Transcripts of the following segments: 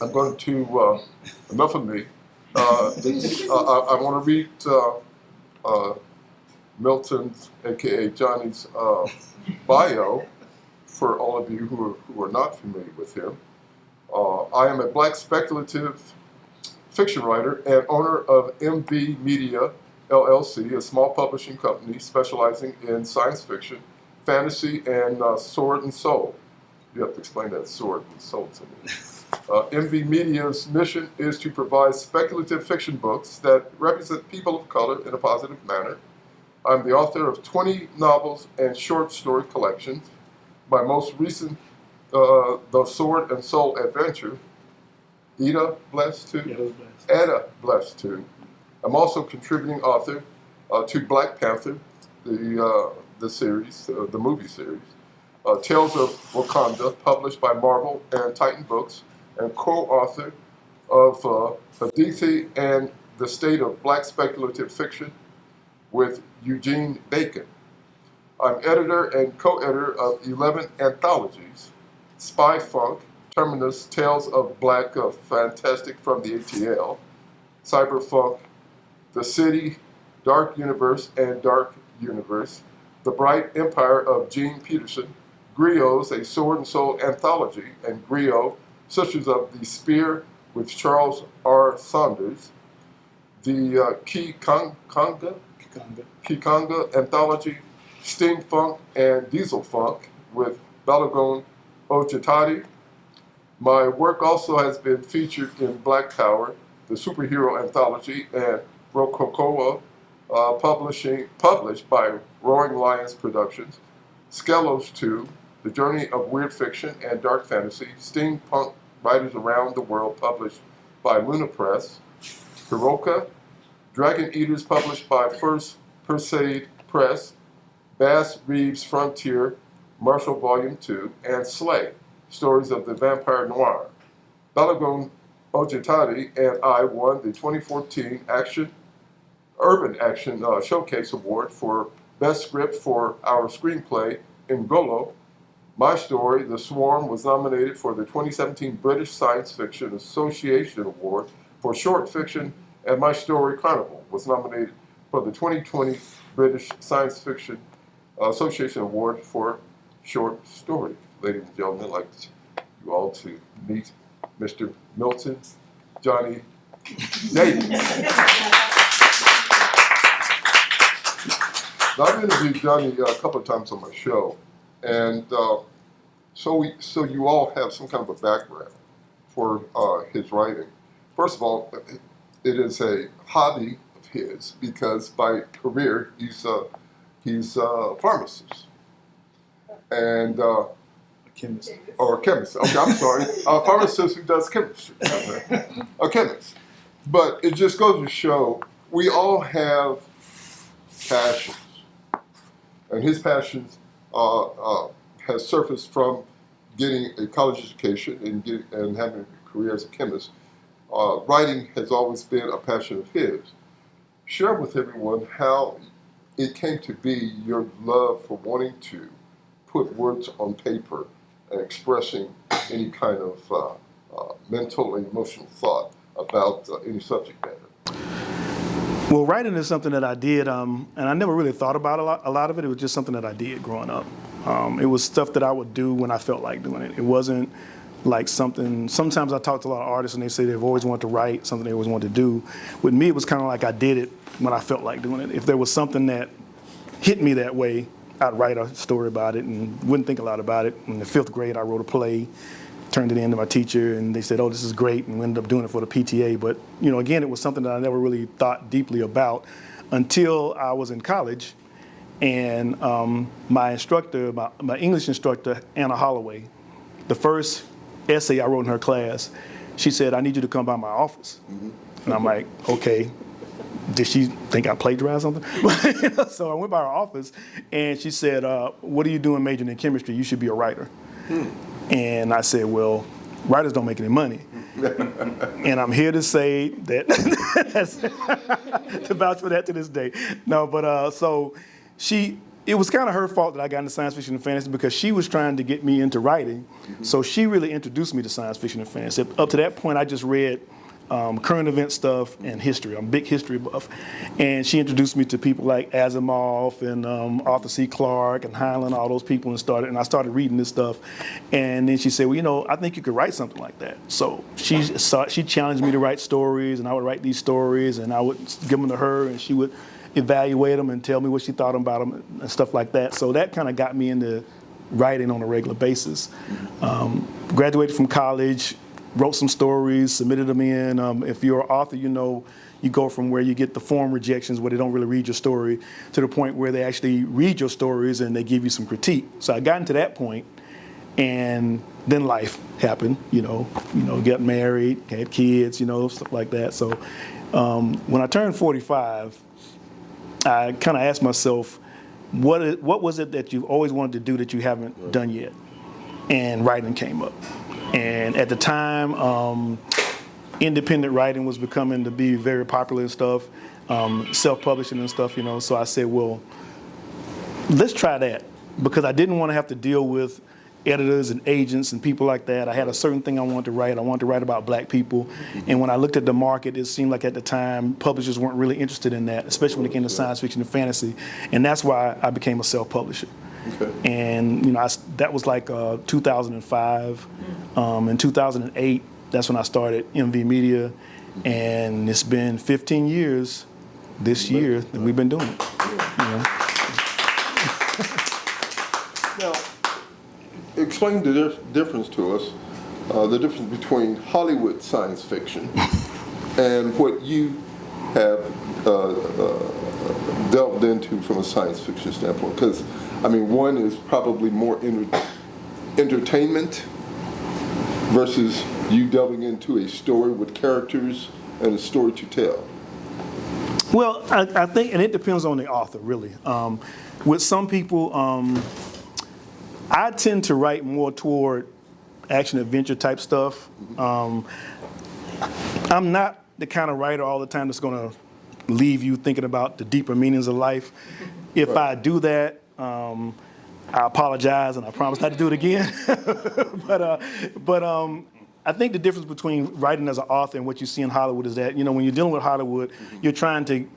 I'm going to, enough of me. I want to read Milton's, aka Johnny's, bio for all of you who are not familiar with him. I am a black speculative fiction writer and owner of MV Media LLC, a small publishing company specializing in science fiction, fantasy, and sword and soul. You have to explain that sword and soul to me. MV Media's mission is to provide speculative fiction books that represent people of color in a positive manner. I'm the author of 20 novels and short story collections. My most recent, The Sword and Soul Adventure, Eda Blessed too. Eda Blessed too. I'm also contributing author to Black Panther, the series, the movie series. Tales of Wakanda, published by Marvel and Titan Books, and co-author of Hadithi and the State of Black Speculative Fiction with Eugene Bacon. I'm editor and co-editor of 11 anthologies: Spy Funk, Terminus, Tales of Black Fantastic from the ATL, Cyberfunk, The City, Dark Universe, and Dark Universe, The Bright Empire of Gene Peterson, Griots, a Sword and Soul anthology, and Griot, Sisters of the Spear with Charles R. Saunders, the Kikanga anthology, Steampunk and Diesel Funk with Balagon Ojitadi. My work also has been featured in Black Power, the superhero anthology, and Rococoa, published by Roaring Lions Productions, Skelos 2, The Journey of Weird Fiction and Dark Fantasy, Steampunk Writers Around the World, published by Luna Press, Hiroka, Dragon Eaters, published by First Persade Press, Bass Reeves Frontier, Marshall Volume 2, and Slay, Stories of the Vampire Noir. Balagon Ojitadi and I won the 2014 Urban Action Showcase Award for Best Script for our screenplay, Ngolo. My story, The Swarm, was nominated for the 2017 British Science Fiction Association Award for short fiction, and my story, Carnival, was nominated for the 2020 British Science Fiction Association Award for short story. Ladies and gentlemen, I'd like you all to meet Mr. Milton Johnny Davis. Now, I've interviewed Johnny a couple of times on my show, and so you all have some kind of a background for his writing. First of all, it is a hobby of his because by career he's a pharmacist and chemist. Or a chemist. Okay, I'm sorry, a pharmacist who does chemistry. A chemist. But it just goes to show we all have passions, and his passions has surfaced from getting a college education and having a career as a chemist. Writing has always been a passion of his. Share with everyone how it came to be your love for wanting to put words on paper and expressing any kind of mental and emotional thought about any subject matter. Well, writing is something that I did, and I never really thought about a lot of it. It was just something that I did growing up. It was stuff that I would do when I felt like doing it. It wasn't like something, sometimes I talk to a lot of artists and they say they've always wanted to write, something they always wanted to do. With me, it was kind of like I did it when I felt like doing it. If there was something that hit me that way, I'd write a story about it and wouldn't think a lot about it. In the 5th grade, I wrote a play, turned it in to my teacher, and they said, oh, this is great, and we ended up doing it for the PTA. But, you know, again, it was something that I never really thought deeply about until I was in college. And my instructor, my English instructor, Anna Holloway, the first essay I wrote in her class, she said, I need you to come by my office. Mm-hmm. And I'm like, okay. Did she think I plagiarized something? So I went by her office, and she said, what are you doing majoring in chemistry? You should be a writer. And I said, well, writers don't make any money. And I'm here to say that, to vouch for that to this day. No, but so she it was kind of her fault that I got into science fiction and fantasy because she was trying to get me into writing. So she really introduced me to science fiction and fantasy. Up to that point, I just read current event stuff and history. I'm a big history buff. And she introduced me to people like Asimov and Arthur C. Clarke and Heinlein, all those people, and I started reading this stuff. And then she said, well, I think you could write something like that. So she challenged me to write stories, and I would write these stories, and I would give them to her, and she would evaluate them and tell me what she thought about them and stuff like that. So that kind of got me into writing on a regular basis. Graduated from college, wrote some stories, submitted them in. If you're an author, you go from where you get the form rejections where they don't really read your story to the point where they actually read your stories and they give you some critique. So I got into that point, and then life happened. Got married, had kids, stuff like that. So when I turned 45, I kind of asked myself, what was it that you've always wanted to do that you haven't done yet? And writing came up. And at the time, independent writing was becoming to be very popular and stuff, self-publishing and stuff, So I said, well, let's try that, because I didn't want to have to deal with editors and agents and people like that. I had a certain thing I wanted to write. I wanted to write about black people. And when I looked at the market, it seemed like at the time publishers weren't really interested in that, especially when it came to science fiction and fantasy. And that's why I became a self-publisher. Okay. And that was like 2005. In 2008, that's when I started MV Media, and it's been 15 years this year that we've been doing it. Now, explain the difference to us, the difference between Hollywood science fiction and what you have delved into from a science fiction standpoint. Because, one is probably more entertainment versus you delving into a story with characters and a story to tell. Well, I think, and it depends on the author, really. With some people, I tend to write more toward action-adventure type stuff. I'm not the kind of writer all the time that's going to leave you thinking about the deeper meanings of life. If I do that, I apologize, and I promise not to do it again. But I think the difference between writing as an author and what you see in Hollywood is that, when you're dealing with Hollywood, you're trying to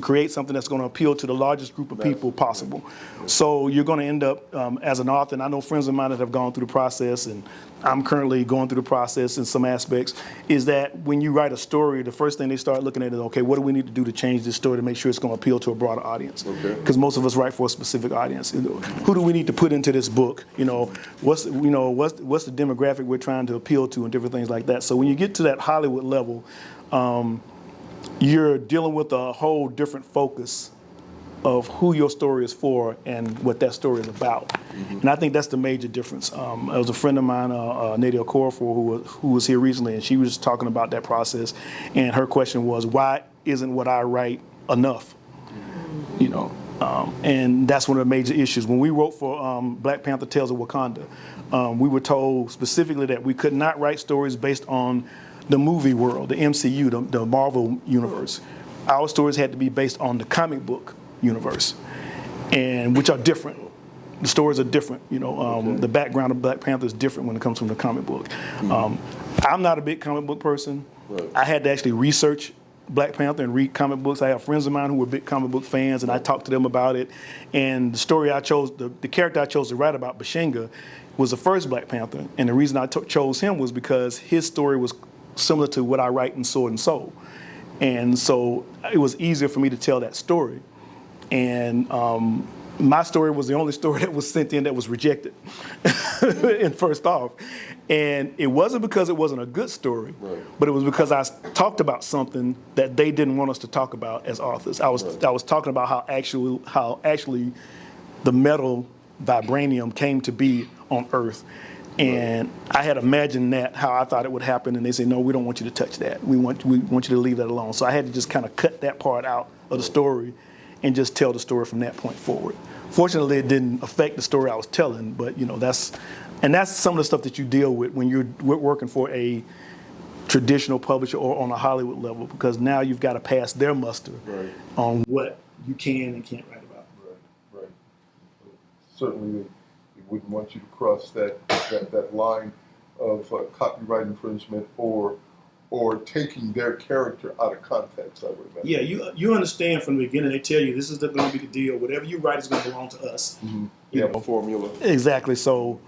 create something that's going to appeal to the largest group of people possible. So you're going to end up as an author, and I know friends of mine that have gone through the process, and I'm currently going through the process in some aspects, is that when you write a story, the first thing they start looking at is, okay, what do we need to do to change this story to make sure it's going to appeal to a broader audience? Because most of us write for a specific audience. Who do we need to put into this book? What's the demographic we're trying to appeal to, and different things like that. So when you get to that Hollywood level, you're dealing with a whole different focus of who your story is for and what that story is about. And I think that's the major difference. There was a friend of mine, Nadia Okorafor, who was here recently, and she was talking about that process. And her question was, why isn't what I write enough? And that's one of the major issues. When we wrote for Black Panther Tales of Wakanda, we were told specifically that we could not write stories based on the movie world, the MCU, the Marvel universe. Our stories had to be based on the comic book universe, and which are different. The stories are different. The background of Black Panther is different when it comes from the comic book. I'm not a big comic book person. I had to actually research Black Panther and read comic books. I have friends of mine who were big comic book fans, and I talked to them about it. And the story I chose, the character I chose to write about, Bashenga, was the first Black Panther. And the reason I chose him was because his story was similar to what I write in Sword and Soul. And so it was easier for me to tell that story. And my story was the only story that was sent in that was rejected, and first off. And it wasn't because it wasn't a good story, but it was because I talked about something that they didn't want us to talk about as authors. I was talking about how actually the metal vibranium came to be on Earth. And I had imagined that, how I thought it would happen, and they said, no, we don't want you to touch that. We want you to leave that alone. So I had to just kind of cut that part out of the story and just tell the story from that point forward. Fortunately, it didn't affect the story I was telling, but that's some of the stuff that you deal with when you're working for a traditional publisher or on a Hollywood level, because now you've got to pass their muster on what you can and can't write about. certainly they wouldn't want you to cross that line of copyright infringement or taking their character out of context, I would imagine. Yeah, you understand from the beginning. They tell you this is going to be the deal. Whatever you write is going to belong to us. Mm-hmm. You know. A formula. Exactly. So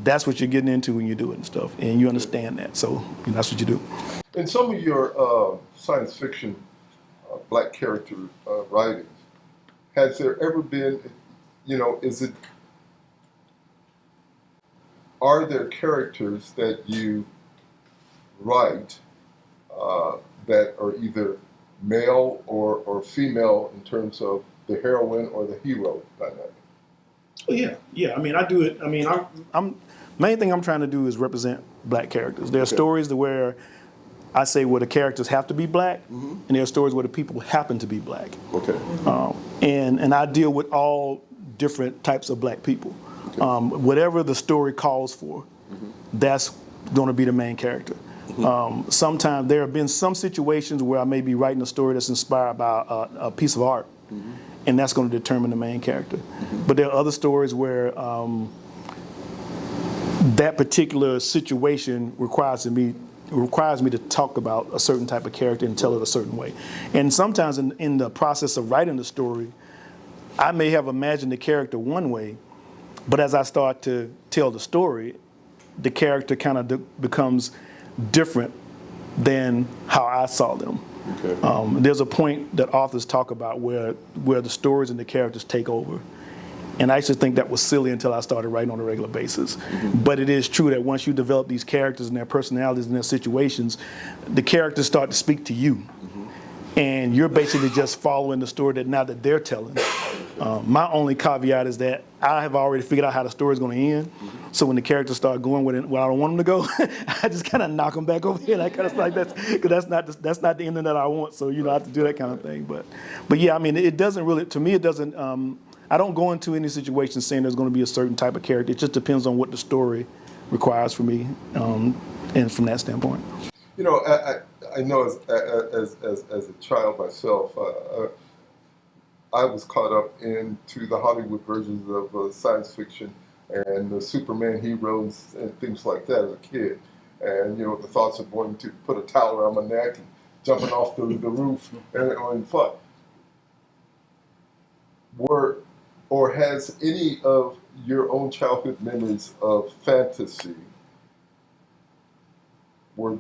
that's what you're getting into when you do it and stuff, and you understand that. So that's what you do. In some of your science fiction black character writings, has there ever been, are there characters that you write that are either male or female in terms of the heroine or the hero dynamic? Oh yeah. I mean, I do it. I mean, I'm main thing I'm trying to do is represent black characters. There are stories where I say where the characters have to be black, and there are stories where the people happen to be black. Okay. And I deal with all different types of black people. Okay. Whatever the story calls for, that's going to be the main character. Sometimes there have been some situations where I may be writing a story that's inspired by a piece of art, and that's going to determine the main character. But there are other stories where that particular situation requires me to talk about a certain type of character and tell it a certain way. And sometimes in the process of writing the story, I may have imagined the character one way, but as I start to tell the story, the character kind of becomes different than how I saw them. Okay. There's a point that authors talk about where the stories and the characters take over. And I used to think that was silly until I started writing on a regular basis. But it is true that once you develop these characters and their personalities and their situations, the characters start to speak to you. And you're basically just following the story that they're telling. My only caveat is that I have already figured out how the story is going to end. So when the characters start going where I don't want them to go, I just kind of knock them back over here. And I kind of like because that's not the ending that I want. So I have to do that kind of thing. But yeah, I mean, it doesn't really, to me, it doesn't. I don't go into any situation saying there's going to be a certain type of character. It just depends on what the story requires for me, and from that standpoint. I know as a child myself, I was caught up into the Hollywood versions of science fiction and the Superman heroes and things like that as a kid. And, the thoughts of wanting to put a towel around my neck and jumping off the roof and fun. Or has any of your own childhood memories of fantasy, were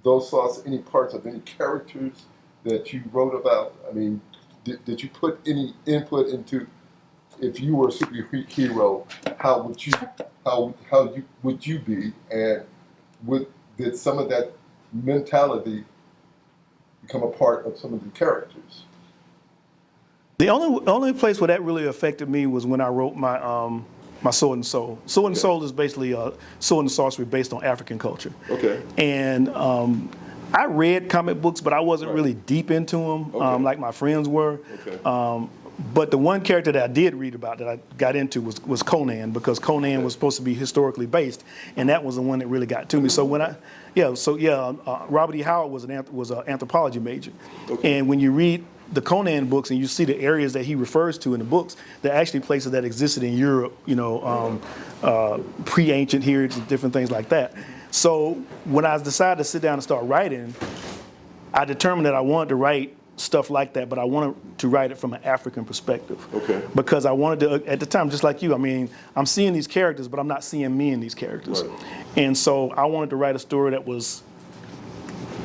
those thoughts any parts of any characters that you wrote about? I mean, did you put any input into, if you were a superhero, how would you be, and did some of that mentality become a part of some of the characters? The only place where that really affected me was when I wrote my Sword and Soul. Sword and Soul is basically sword and sorcery based on African culture. Okay. And I read comic books, but I wasn't really deep into them like my friends were. Okay. But the one character that I did read about that I got into was Conan, because Conan was supposed to be historically based, and that was the one that really got to me. So Robert E. Howard was an anthropology major, and when you read the Conan books and you see the areas that he refers to in the books, they're actually places that existed in Europe, pre-ancient periods and different things like that. So when I decided to sit down and start writing, I determined that I wanted to write stuff like that, but I wanted to write it from an African perspective. Okay. Because I wanted to, at the time, just like you, I mean, I'm seeing these characters, but I'm not seeing me in these characters. Right. And so I wanted to write a story that was,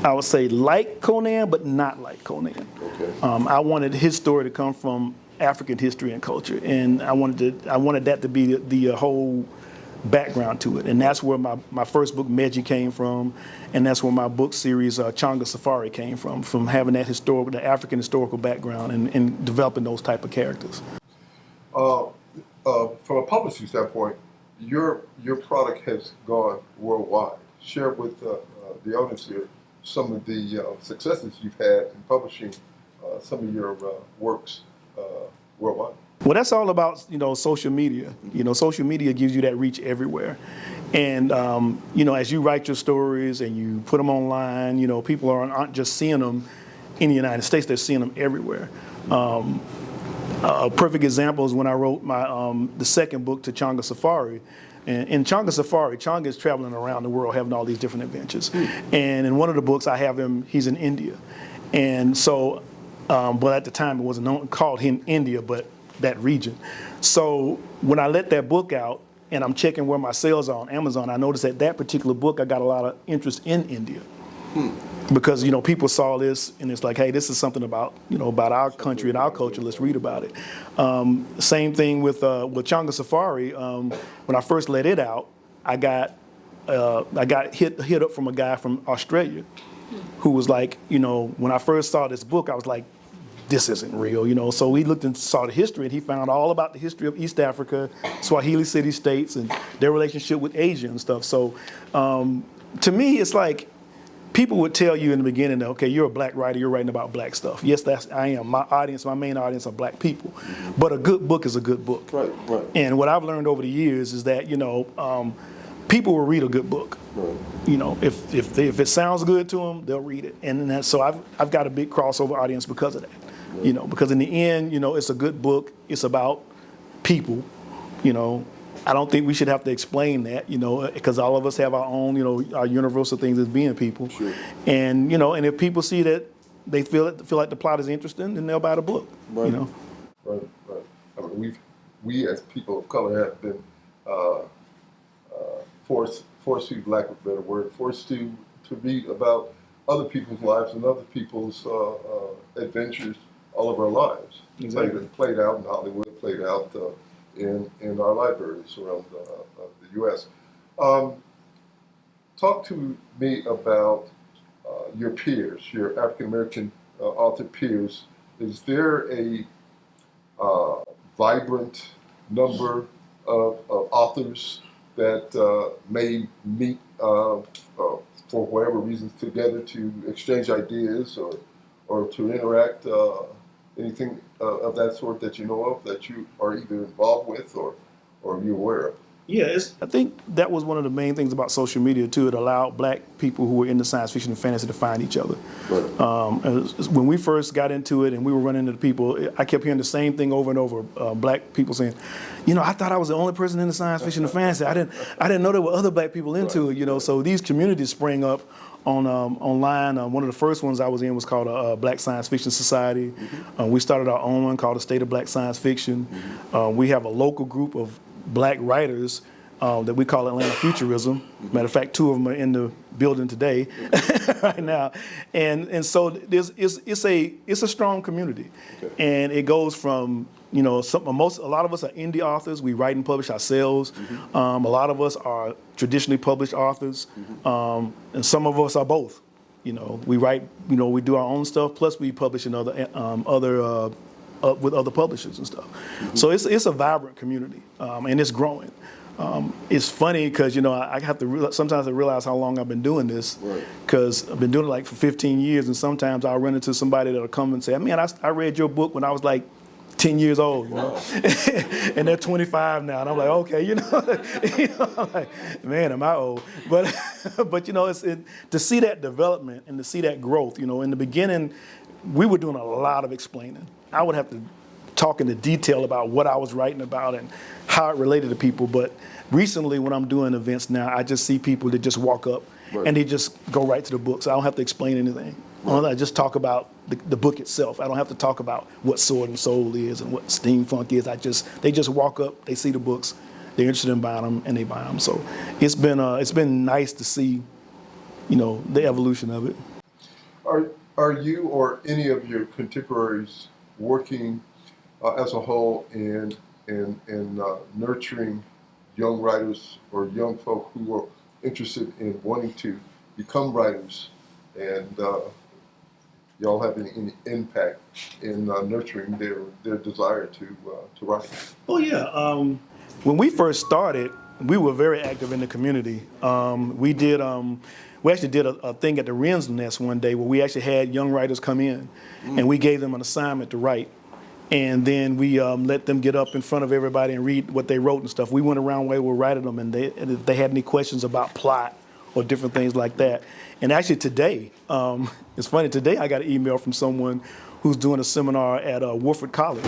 I would say, like Conan, but not like Conan. Okay. I wanted his story to come from African history and culture, and I wanted that to be the whole background to it. And that's where my first book, Meji, came from, and that's where my book series, Changa Safari, came from having that the African historical background and developing those type of characters. From a publishing standpoint, your product has gone worldwide. Share with the audience here some of the successes you've had in publishing some of your works worldwide. Well, that's all about social media. Social media gives you that reach everywhere, and as you write your stories and you put them online, people aren't just seeing them in the United States; they're seeing them everywhere. A perfect example is when I wrote my the second book, Changa Safari. And in Changa Safari, Changa is traveling around the world having all these different adventures. And in one of the books, I have him, he's in India. And so, but at the time it wasn't called him India, but that region. So when I let that book out and I'm checking where my sales are on Amazon, I noticed that particular book, I got a lot of interest in India. Because, people saw this and it's like, hey, this is something about, about our country and our culture. Let's read about it. Same thing with Changa Safari. When I first let it out, I got hit up from a guy from Australia who was like, when I first saw this book, I was like, this isn't real, So we looked and saw the history, and he found all about the history of East Africa, Swahili city-states, and their relationship with Asia and stuff. So to me, it's like, people would tell you in the beginning, okay, you're a black writer, you're writing about black stuff. Yes, I am. My main audience are black people. But a good book is a good book. Right. And what I've learned over the years is that, people will read a good book. Right. If it sounds good to them, they'll read it. And so I've got a big crossover audience because of that. Right. Because in the end, it's a good book. It's about people, I don't think we should have to explain that, because all of us have our own, our universal things as being people. Sure. And, and if people see that they feel like the plot is interesting, then they'll buy the book, Right. Right. I mean, we as people of color have been forced to, lack of a better word, forced to read about other people's lives and other people's adventures all of our lives. Exactly. Played out in Hollywood, played out in our libraries around the U.S. Talk to me about your peers, your African American author peers. Is there a vibrant number of authors that may meet for whatever reasons together to exchange ideas or to interact? Anything of that sort that you know of that you are either involved with or you're aware of? Yeah, I think that was one of the main things about social media too. It allowed black people who were into science fiction and fantasy to find each other. Right. When we first got into it and we were running into people, I kept hearing the same thing over and over. Black people saying, I thought I was the only person into science fiction and fantasy. I didn't know there were other black people into it. So these communities sprang up on online. One of the first ones I was in was called Black Science Fiction Society. Mm-hmm. We started our own one called the State of Black Science Fiction. Mm-hmm. We have a local group of black writers that we call Atlanta Futurism. Matter of fact, 2 of them are in the building today, right now, and so it's a strong community, okay. And it goes from a lot of us are indie authors. We write and publish ourselves. Mm-hmm. A lot of us are traditionally published authors, and some of us are both. We write, we do our own stuff, plus we publish in other with other publishers and stuff. Mm-hmm. So it's a vibrant community, and it's growing. It's funny because I have to sometimes I realize how long I've been doing this, because I've been doing it like for 15 years, and sometimes I'll run into somebody that'll come and say, "Man, I read your book when I was like 10 years old," and they're 25 now, and I'm like, okay, I'm like, man, am I old? But to see that development and to see that growth. In the beginning, we were doing a lot of explaining. I would have to talk into detail about what I was writing about and how it related to people. But recently, when I'm doing events now, I just see people that just walk up and they just go right to the book. So I don't have to explain anything. I just talk about the book itself. I don't have to talk about what Sword and Soul is and what steampunk is. They just walk up, they see the books, they're interested in buying them, and they buy them. So it's been nice to see, the evolution of it. Are you or any of your contemporaries working as a whole in nurturing young writers or young folk who are interested in wanting to become writers, and y'all have any impact in nurturing their desire to write? Oh yeah. When we first started, we were very active in the community. We actually did a thing at the Wren's Nest one day where we actually had young writers come in, and we gave them an assignment to write. And then we let them get up in front of everybody and read what they wrote and stuff. We went around while we were writing them, and if they had any questions about plot or different things like that. And actually today, it's funny, today I got an email from someone who's doing a seminar at Wofford College.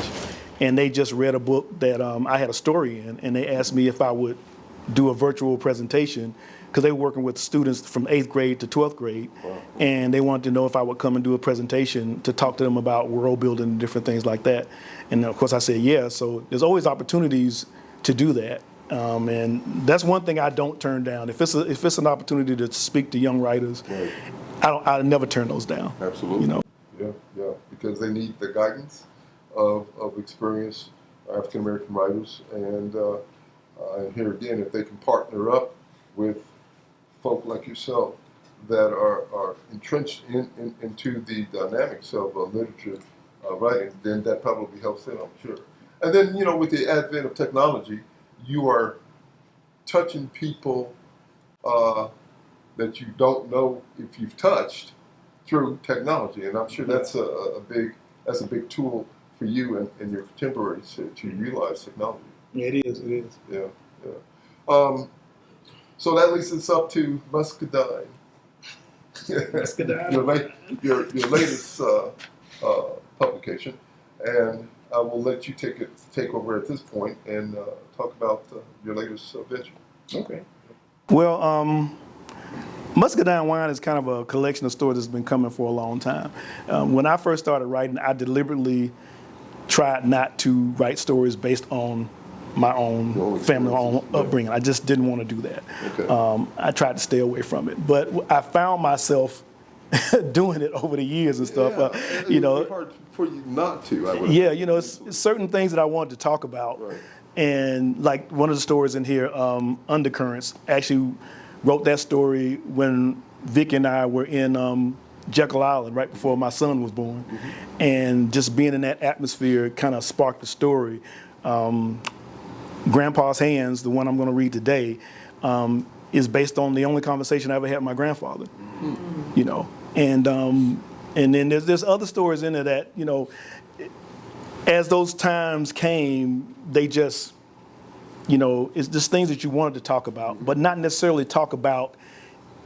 and they just read a book that I had a story in, and they asked me if I would do a virtual presentation because they were working with students from 8th grade to 12th grade, and they wanted to know if I would come and do a presentation to talk to them about world building and different things like that. And of course I said yeah, so there's always opportunities to do that. And that's one thing I don't turn down. If it's an opportunity to speak to young writers, I never turn those down. Absolutely. You know? Yeah, because they need the guidance of experienced African American writers, and here again, if they can partner up with folk like yourself that are entrenched into the dynamics of literature writing, then that probably helps them, I'm sure. And then, with the advent of technology, you are touching people that you don't know if you've touched through technology, and I'm sure that's a big tool for you and your contemporaries to utilize technology. Yeah, it is. It is. Yeah. So that leads us up to Muscadine. Muscadine. your latest publication, and I will let you take over at this point and talk about your latest venture. Okay. Well, Muscadine Wine is kind of a collection of stories that's been coming for a long time. When I first started writing, I deliberately tried not to write stories based on my own family, my own upbringing. I just didn't want to do that. Okay. I tried to stay away from it, but I found myself doing it over the years and stuff. It would be hard for you not to. It's certain things that I wanted to talk about. Right. And like one of the stories in here, Undercurrents, actually wrote that story when Vic and I were in Jekyll Island right before my son was born. Mm-hmm. And just being in that atmosphere kind of sparked the story. Grandpa's Hands, the one I'm going to read today, is based on the only conversation I ever had with my grandfather. Mm-hmm. And then there's other stories in there that, as those times came, they just, it's just things that you wanted to talk about, but not necessarily talk about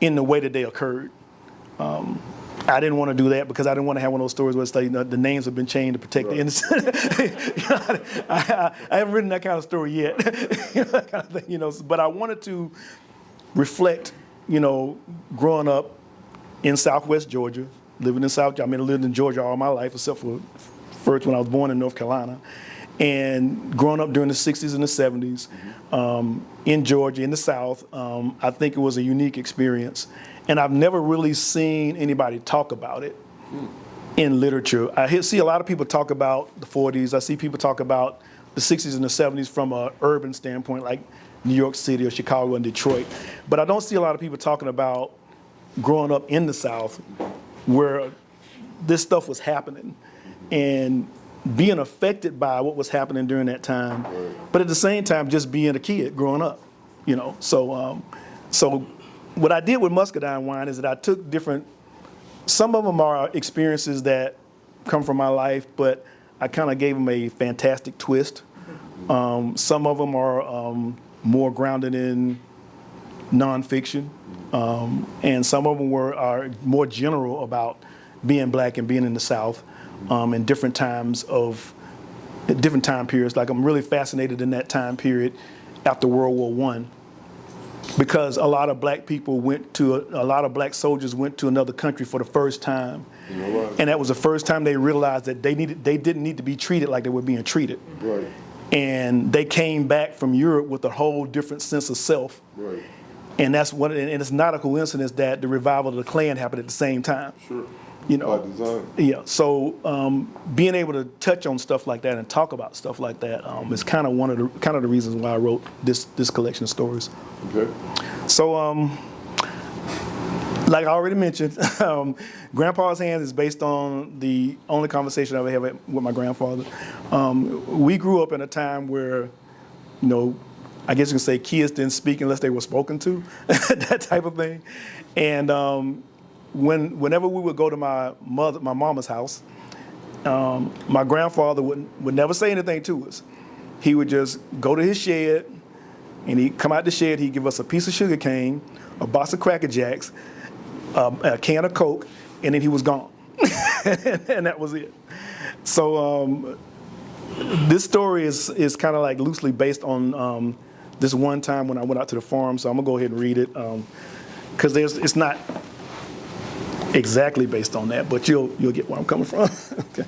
in the way that they occurred. I didn't want to do that because I didn't want to have one of those stories where it's like, the names have been changed to protect the innocent. I haven't written that kind of story yet, that kind of thing, But I wanted to reflect, growing up in Southwest Georgia, living in I lived in Georgia all my life, except for first when I was born in North Carolina, and growing up during the 60s and the 70s in Georgia, in the South. I think it was a unique experience. And I've never really seen anybody talk about it in literature. I see a lot of people talk about the 40s. I see people talk about the 60s and the 70s from an urban standpoint, like New York City or Chicago and Detroit. But I don't see a lot of people talking about growing up in the South where this stuff was happening and being affected by what was happening during that time. But at the same time, just being a kid growing up, So what I did with Muscadine Wine is that I took some of them are experiences that come from my life, but I kind of gave them a fantastic twist. Some of them are more grounded in nonfiction, and some of them are more general about being black and being in the South in different time periods. Like I'm really fascinated in that time period after World War I. Because a lot of black soldiers went to another country for the first time. And that was the first time they realized that they didn't need to be treated like they were being treated. Right. And they came back from Europe with a whole different sense of self. Right. And and it's not a coincidence that the revival of the Klan happened at the same time. Sure. By design. Yeah. So being able to touch on stuff like that and talk about stuff like that is kind of one of the reasons why I wrote this collection of stories. Okay. So like I already mentioned, Grandpa's Hands is based on the only conversation I ever had with my grandfather. We grew up in a time where, I guess you can say kids didn't speak unless they were spoken to, that type of thing. And whenever we would go to my mama's house, my grandfather would never say anything to us. He would just go to his shed, and he'd come out the shed. He'd give us a piece of sugar cane, a box of Cracker Jacks, a can of Coke, and then he was gone. And that was it. So This story is kind of like loosely based on this one time when I went out to the farm, so I'm gonna go ahead and read it because it's not exactly based on that, but you'll get where I'm coming from. Okay.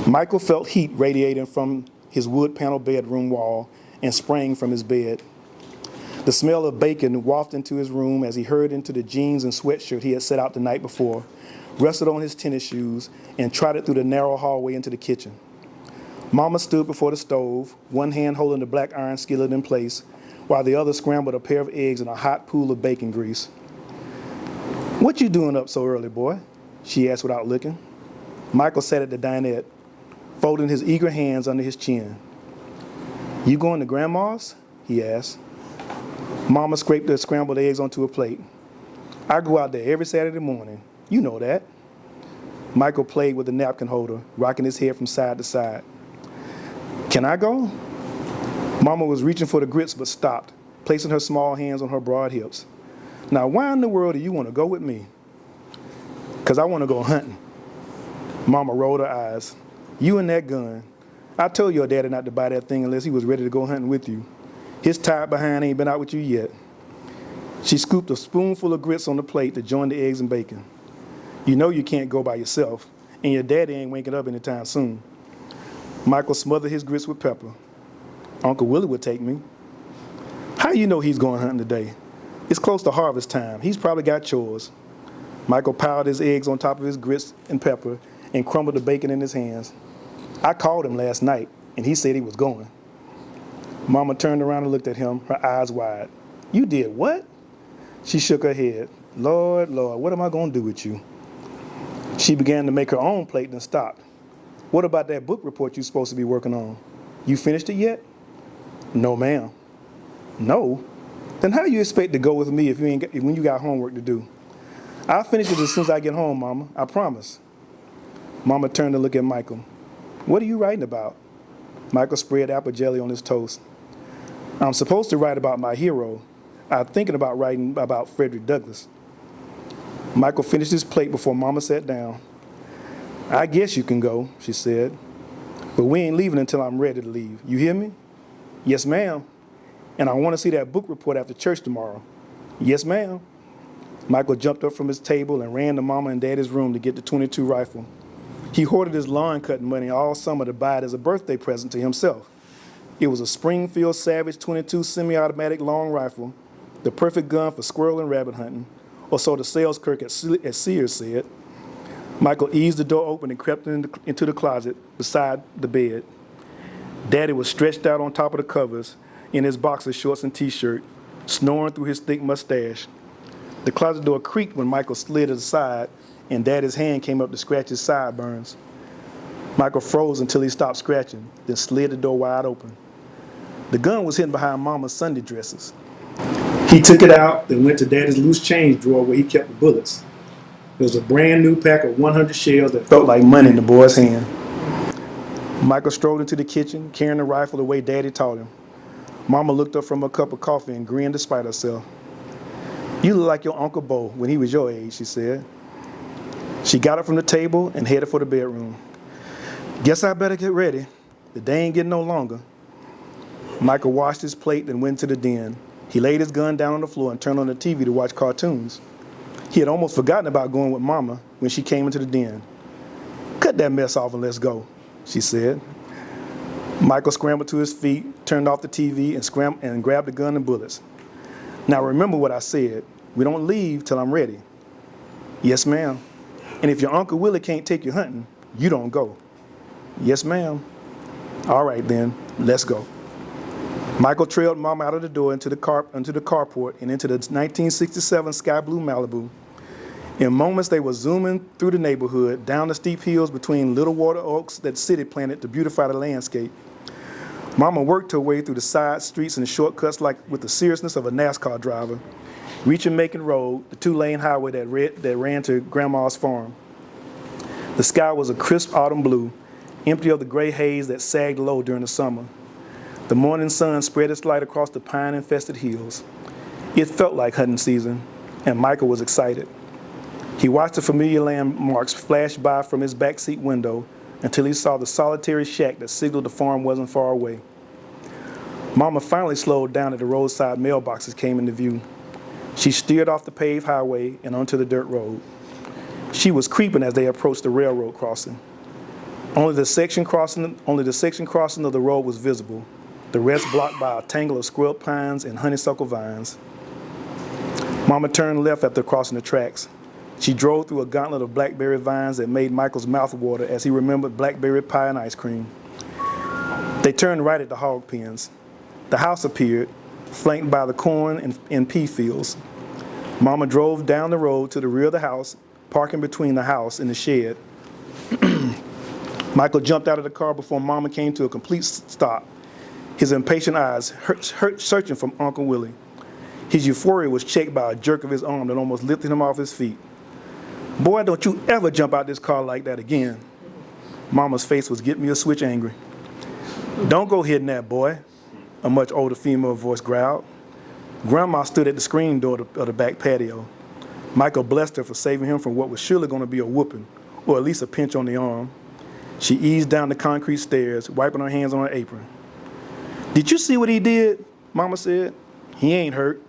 Michael felt heat radiating from his wood panel bedroom wall and spraying from his bed. The smell of bacon wafted into his room as he hurried into the jeans and sweatshirt he had set out the night before, rested on his tennis shoes, and trotted through the narrow hallway into the kitchen. Mama stood before the stove, one hand holding the black iron skillet in place, while the other scrambled a pair of eggs in a hot pool of bacon grease. "What you doing up so early, boy?" she asked without looking. Michael sat at the dinette, folding his eager hands under his chin. "You going to Grandma's?" he asked. Mama scraped the scrambled eggs onto a plate. "I go out there every Saturday morning. You know that." Michael played with the napkin holder, rocking his head from side to side. "Can I go?" Mama was reaching for the grits but stopped, placing her small hands on her broad hips. "Now, why in the world do you want to go with me?" "'Cause I want to go hunting." Mama rolled her eyes. "You and that gun. I told your daddy not to buy that thing unless he was ready to go hunting with you. His tired behind ain't been out with you yet." She scooped a spoonful of grits on the plate to join the eggs and bacon. "You know you can't go by yourself, and your daddy ain't waking up anytime soon." Michael smothered his grits with pepper. "Uncle Willie would take me." "How you know he's going hunting today? It's close to harvest time. He's probably got chores." Michael piled his eggs on top of his grits and pepper and crumbled the bacon in his hands. "I called him last night, and he said he was going." Mama turned around and looked at him, her eyes wide. "You did what?" She shook her head. Lord, what am I going to do with you?" She began to make her own plate and stopped. "What about that book report you're supposed to be working on? You finished it yet?" "No, ma'am." "No? Then how you expect to go with me when you got homework to do?" "I'll finish it as soon as I get home, Mama. I promise." Mama turned to look at Michael. "What are you writing about?" Michael spread apple jelly on his toast. "I'm supposed to write about my hero. I'm thinking about writing about Frederick Douglass." Michael finished his plate before Mama sat down. "I guess you can go," she said. "But we ain't leaving until I'm ready to leave. You hear me?" "Yes, ma'am." "And I want to see that book report after church tomorrow." "Yes, ma'am." Michael jumped up from his table and ran to Mama and Daddy's room to get the .22 rifle. He hoarded his lawn cutting money all summer to buy it as a birthday present to himself. It was a Springfield Savage .22 semi-automatic long rifle, the perfect gun for squirrel and rabbit hunting, or so the sales clerk at Sears said. Michael eased the door open and crept into the closet beside the bed. Daddy was stretched out on top of the covers in his boxer shorts and t-shirt, snoring through his thick mustache. The closet door creaked when Michael slid aside and Daddy's hand came up to scratch his sideburns. Michael froze until he stopped scratching, then slid the door wide open. The gun was hidden behind Mama's Sunday dresses. He took it out, then went to Daddy's loose change drawer where he kept the bullets. There was a brand new pack of 100 shells that felt like money in the boy's hand. Michael strolled into the kitchen, carrying the rifle the way Daddy taught him. Mama looked up from a cup of coffee and grinned despite herself. "You look like your Uncle Bo when he was your age," she said. She got up from the table and headed for the bedroom. "Guess I better get ready. The day ain't getting no longer." Michael washed his plate and went to the den. He laid his gun down on the floor and turned on the TV to watch cartoons. He had almost forgotten about going with Mama when she came into the den. "Cut that mess off and let's go," she said. Michael scrambled to his feet, turned off the TV, and grabbed the gun and bullets. "Now remember what I said. We don't leave till I'm ready." "Yes, ma'am." "And if your Uncle Willie can't take you hunting, you don't go." "Yes, ma'am." "All right, then, let's go." Michael trailed Mama out of the door into the carport and into the 1967 sky blue Malibu. In moments, they were zooming through the neighborhood, down the steep hills between little water oaks that city planted to beautify the landscape. Mama worked her way through the side streets and shortcuts like with the seriousness of a NASCAR driver, reaching Macon Road, the two-lane highway that ran to Grandma's farm. The sky was a crisp autumn blue, empty of the gray haze that sagged low during the summer. The morning sun spread its light across the pine-infested hills. It felt like hunting season, and Michael was excited. He watched the familiar landmarks flash by from his backseat window, until he saw the solitary shack that signaled the farm wasn't far away. Mama finally slowed down as the roadside mailboxes came into view. She steered off the paved highway and onto the dirt road. She was creeping as they approached the railroad crossing. Only the section crossing of the road was visible, the rest blocked by a tangle of scrub pines and honeysuckle vines. Mama turned left after crossing the tracks. She drove through a gauntlet of blackberry vines that made Michael's mouth water as he remembered blackberry pie and ice cream. They turned right at the hog pens. The house appeared, flanked by the corn and pea fields. Mama drove down the road to the rear of the house, parking between the house and the shed. Michael jumped out of the car before Mama came to a complete stop, his impatient eyes searching for Uncle Willie. His euphoria was checked by a jerk of his arm that almost lifted him off his feet. "Boy, don't you ever jump out this car like that again." Mama's face was getting me a switch angry. "Don't go hitting that boy," a much older female voice growled. Grandma stood at the screen door of the back patio. Michael blessed her for saving him from what was surely going to be a whooping, or at least a pinch on the arm. She eased down the concrete stairs, wiping her hands on her apron. "Did you see what he did?" Mama said. "He ain't hurt.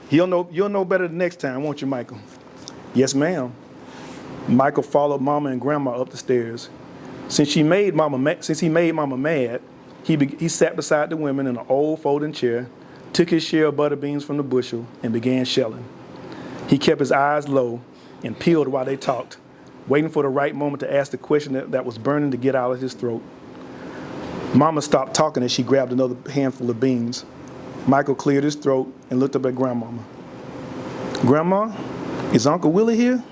You'll know better the next time, won't you, Michael?" "Yes, ma'am." Michael followed Mama and Grandma up the stairs. Since he made Mama mad, he sat beside the women in an old folding chair, took his share of butter beans from the bushel, and began shelling. He kept his eyes low and peeled while they talked, waiting for the right moment to ask the question that was burning to get out of his throat. Mama stopped talking as she grabbed another handful of beans. Michael cleared his throat and looked up at Grandmama. "Grandma, is Uncle Willie here?"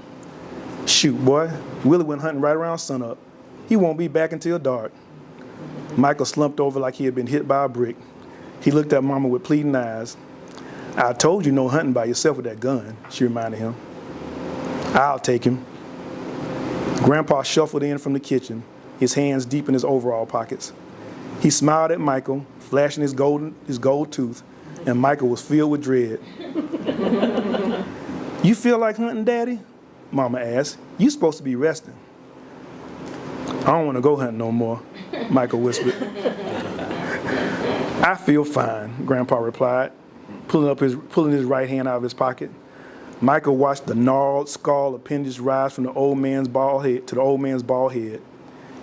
"Shoot, boy, Willie went hunting right around sunup. He won't be back until dark." Michael slumped over like he had been hit by a brick. He looked at Mama with pleading eyes. "I told you no hunting by yourself with that gun," she reminded him. "I'll take him." Grandpa shuffled in from the kitchen, his hands deep in his overall pockets. He smiled at Michael, flashing his gold tooth, and Michael was filled with dread. "You feel like hunting, Daddy?" Mama asked. "You supposed to be resting." "I don't want to go hunting no more," Michael whispered. "I feel fine," Grandpa replied, pulling his right hand out of his pocket. Michael watched the gnarled skull appendage rise from the old man's bald head to the old man's bald head.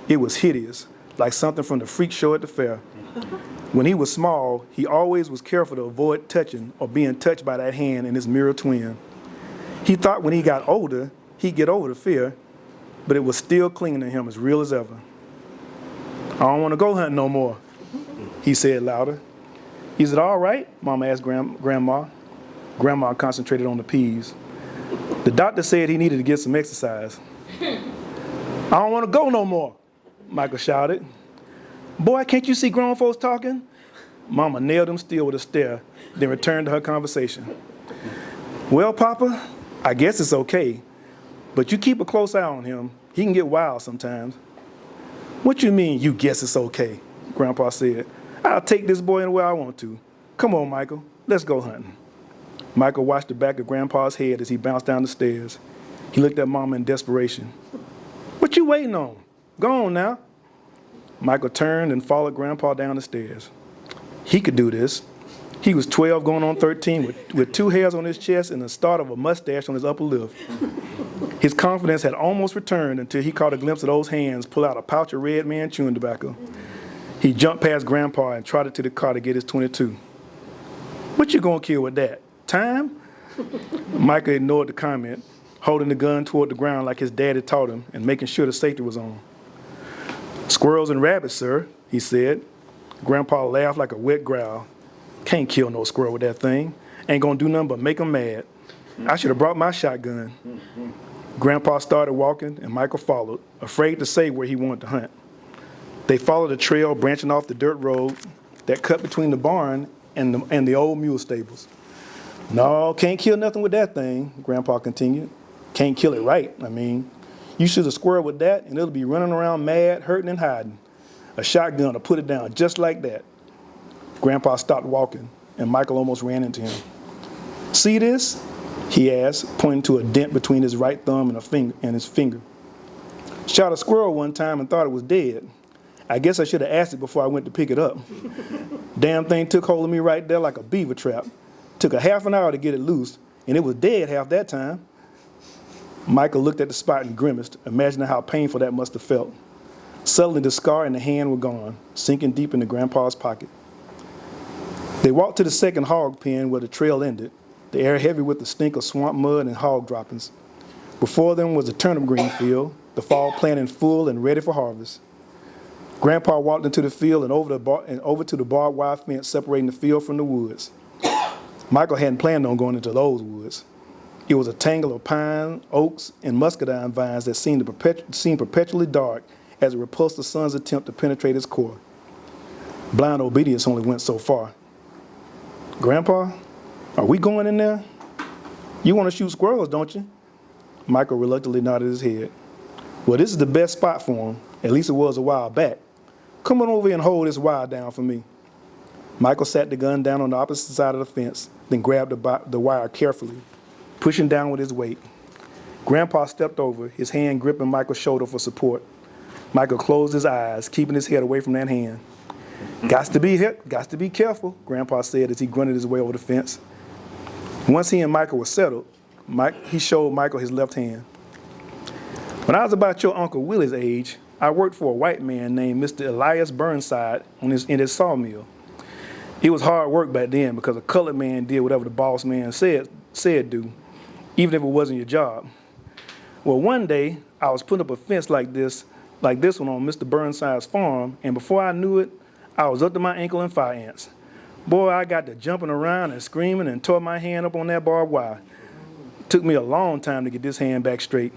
It was hideous, like something from the freak show at the fair. When he was small, he always was careful to avoid touching or being touched by that hand and his mirror twin. He thought when he got older, he'd get over the fear, but it was still clinging to him as real as ever. "I don't want to go hunting no more," he said louder. "Is it all right?" Mama asked Grandma. Grandma concentrated on the peas. "The doctor said he needed to get some exercise." "I don't want to go no more," Michael shouted. "Boy, can't you see grown folks talking?" Mama nailed him still with a stare, then returned to her conversation. "Well, Papa, I guess it's okay, but you keep a close eye on him. He can get wild sometimes." "What you mean, you guess it's okay?" Grandpa said. "I'll take this boy anywhere I want to. Come on, Michael, let's go hunting." Michael watched the back of Grandpa's head as he bounced down the stairs. He looked at Mama in desperation. "What you waiting on? Go on now." Michael turned and followed Grandpa down the stairs. He could do this. He was 12 going on 13 with 2 hairs on his chest and the start of a mustache on his upper lip. His confidence had almost returned until he caught a glimpse of those hands pull out a pouch of Red Man chewing tobacco. He jumped past Grandpa and trotted to the car to get his .22. "What you gonna kill with that? Time?" Michael ignored the comment, holding the gun toward the ground like his daddy taught him and making sure the safety was on. "Squirrels and rabbits, sir," he said. Grandpa laughed like a wet growl. "Can't kill no squirrel with that thing. Ain't gonna do nothing but make 'em mad. I should have brought my shotgun." Grandpa started walking and Michael followed, afraid to say where he wanted to hunt. They followed a trail branching off the dirt road that cut between the barn and the old mule stables. "No, can't kill nothing with that thing," Grandpa continued. "Can't kill it right, I mean. You shoot a squirrel with that and it'll be running around mad, hurting and hiding. A shotgun will put it down just like that." Grandpa stopped walking and Michael almost ran into him. "See this?" he asked, pointing to a dent between his right thumb and his finger. Shot a squirrel one time and thought it was dead. I guess I should have asked it before I went to pick it up. Damn thing took hold of me right there like a beaver trap. Took a half an hour to get it loose, and it was dead half that time. Michael looked at the spot and grimaced, imagining how painful that must have felt. Suddenly the scar and the hand were gone, sinking deep into Grandpa's pocket. They walked to the second hog pen where the trail ended, the air heavy with the stink of swamp mud and hog droppings. Before them was a turnip green field, the fall plant in full and ready for harvest. Grandpa walked into the field and over to the barbed wire fence separating the field from the woods. Michael hadn't planned on going into those woods. It was a tangle of pine, oaks, and muscadine vines that seemed perpetually dark as it repulsed the sun's attempt to penetrate its core. Blind obedience only went so far. Grandpa, are we going in there? You want to shoot squirrels, don't you? Michael reluctantly nodded his head. Well, this is the best spot for him. At least it was a while back. Come on over here and hold this wire down for me. Michael sat the gun down on the opposite side of the fence, then grabbed the wire carefully, pushing down with his weight. Grandpa stepped over, his hand gripping Michael's shoulder for support. Michael closed his eyes, keeping his head away from that hand. Got to be careful, Grandpa said as he grunted his way over the fence. Once he and Michael were settled, he showed Michael his left hand. When I was about your Uncle Willie's age, I worked for a white man named Mr. Elias Burnside in his sawmill. It was hard work back then because a colored man did whatever the boss man said do, even if it wasn't your job. Well, one day, I was putting up a fence like this one on Mr. Burnside's farm, and before I knew it, I was up to my ankle in fire ants. Boy, I got to jumping around and screaming and tore my hand up on that barbed wire. It took me a long time to get this hand back straight.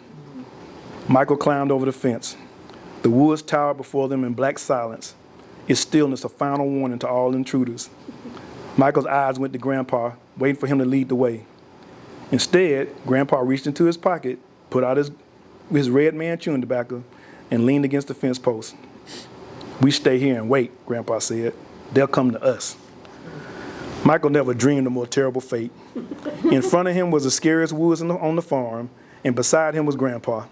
Michael climbed over the fence. The woods towered before them in black silence, its stillness a final warning to all intruders. Michael's eyes went to Grandpa, waiting for him to lead the way. Instead, Grandpa reached into his pocket, put out his red man chewing tobacco, and leaned against the fence post. We stay here and wait, Grandpa said. They'll come to us. Michael never dreamed a more terrible fate. In front of him was the scariest woods on the farm, and beside him was Grandpa.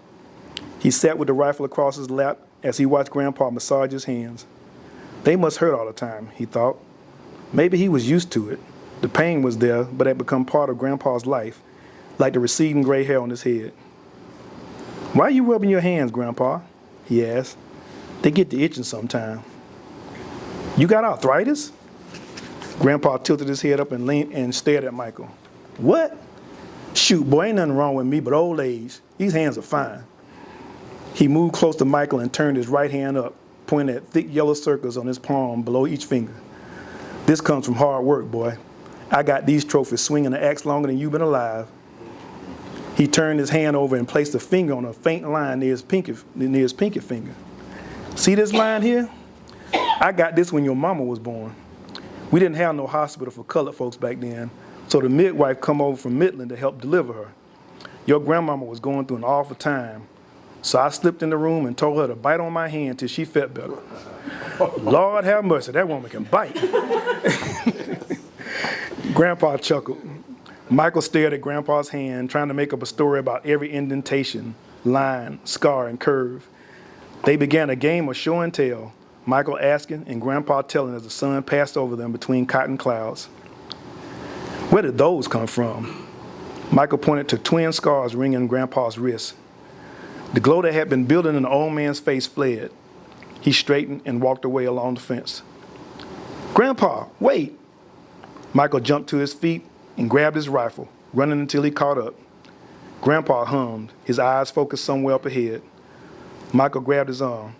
He sat with the rifle across his lap as he watched Grandpa massage his hands. They must hurt all the time, he thought. Maybe he was used to it. The pain was there, but had become part of Grandpa's life, like the receding gray hair on his head. Why are you rubbing your hands, Grandpa? He asked. They get to itching sometime. You got arthritis? Grandpa tilted his head up and leaned and stared at Michael. What? Shoot, boy, ain't nothing wrong with me but old age. These hands are fine. He moved close to Michael and turned his right hand up, pointing at thick yellow circles on his palm below each finger. This comes from hard work, boy. I got these trophies swinging the axe longer than you've been alive. He turned his hand over and placed a finger on a faint line near his pinky finger. See this line here? I got this when your mama was born. We didn't have no hospital for colored folks back then, so the midwife come over from Milton to help deliver her. Your grandmama was going through an awful time, so I slipped in the room and told her to bite on my hand till she felt better. Lord have mercy, that woman can bite. Grandpa chuckled. Michael stared at Grandpa's hand, trying to make up a story about every indentation, line, scar, and curve. They began a game of show and tell, Michael asking and Grandpa telling as the sun passed over them between cotton clouds. Where did those come from? Michael pointed to twin scars ringing Grandpa's wrists. The glow that had been building in the old man's face fled. He straightened and walked away along the fence. Grandpa, wait! Michael jumped to his feet and grabbed his rifle, running until he caught up. Grandpa hummed, his eyes focused somewhere up ahead. Michael grabbed his arm.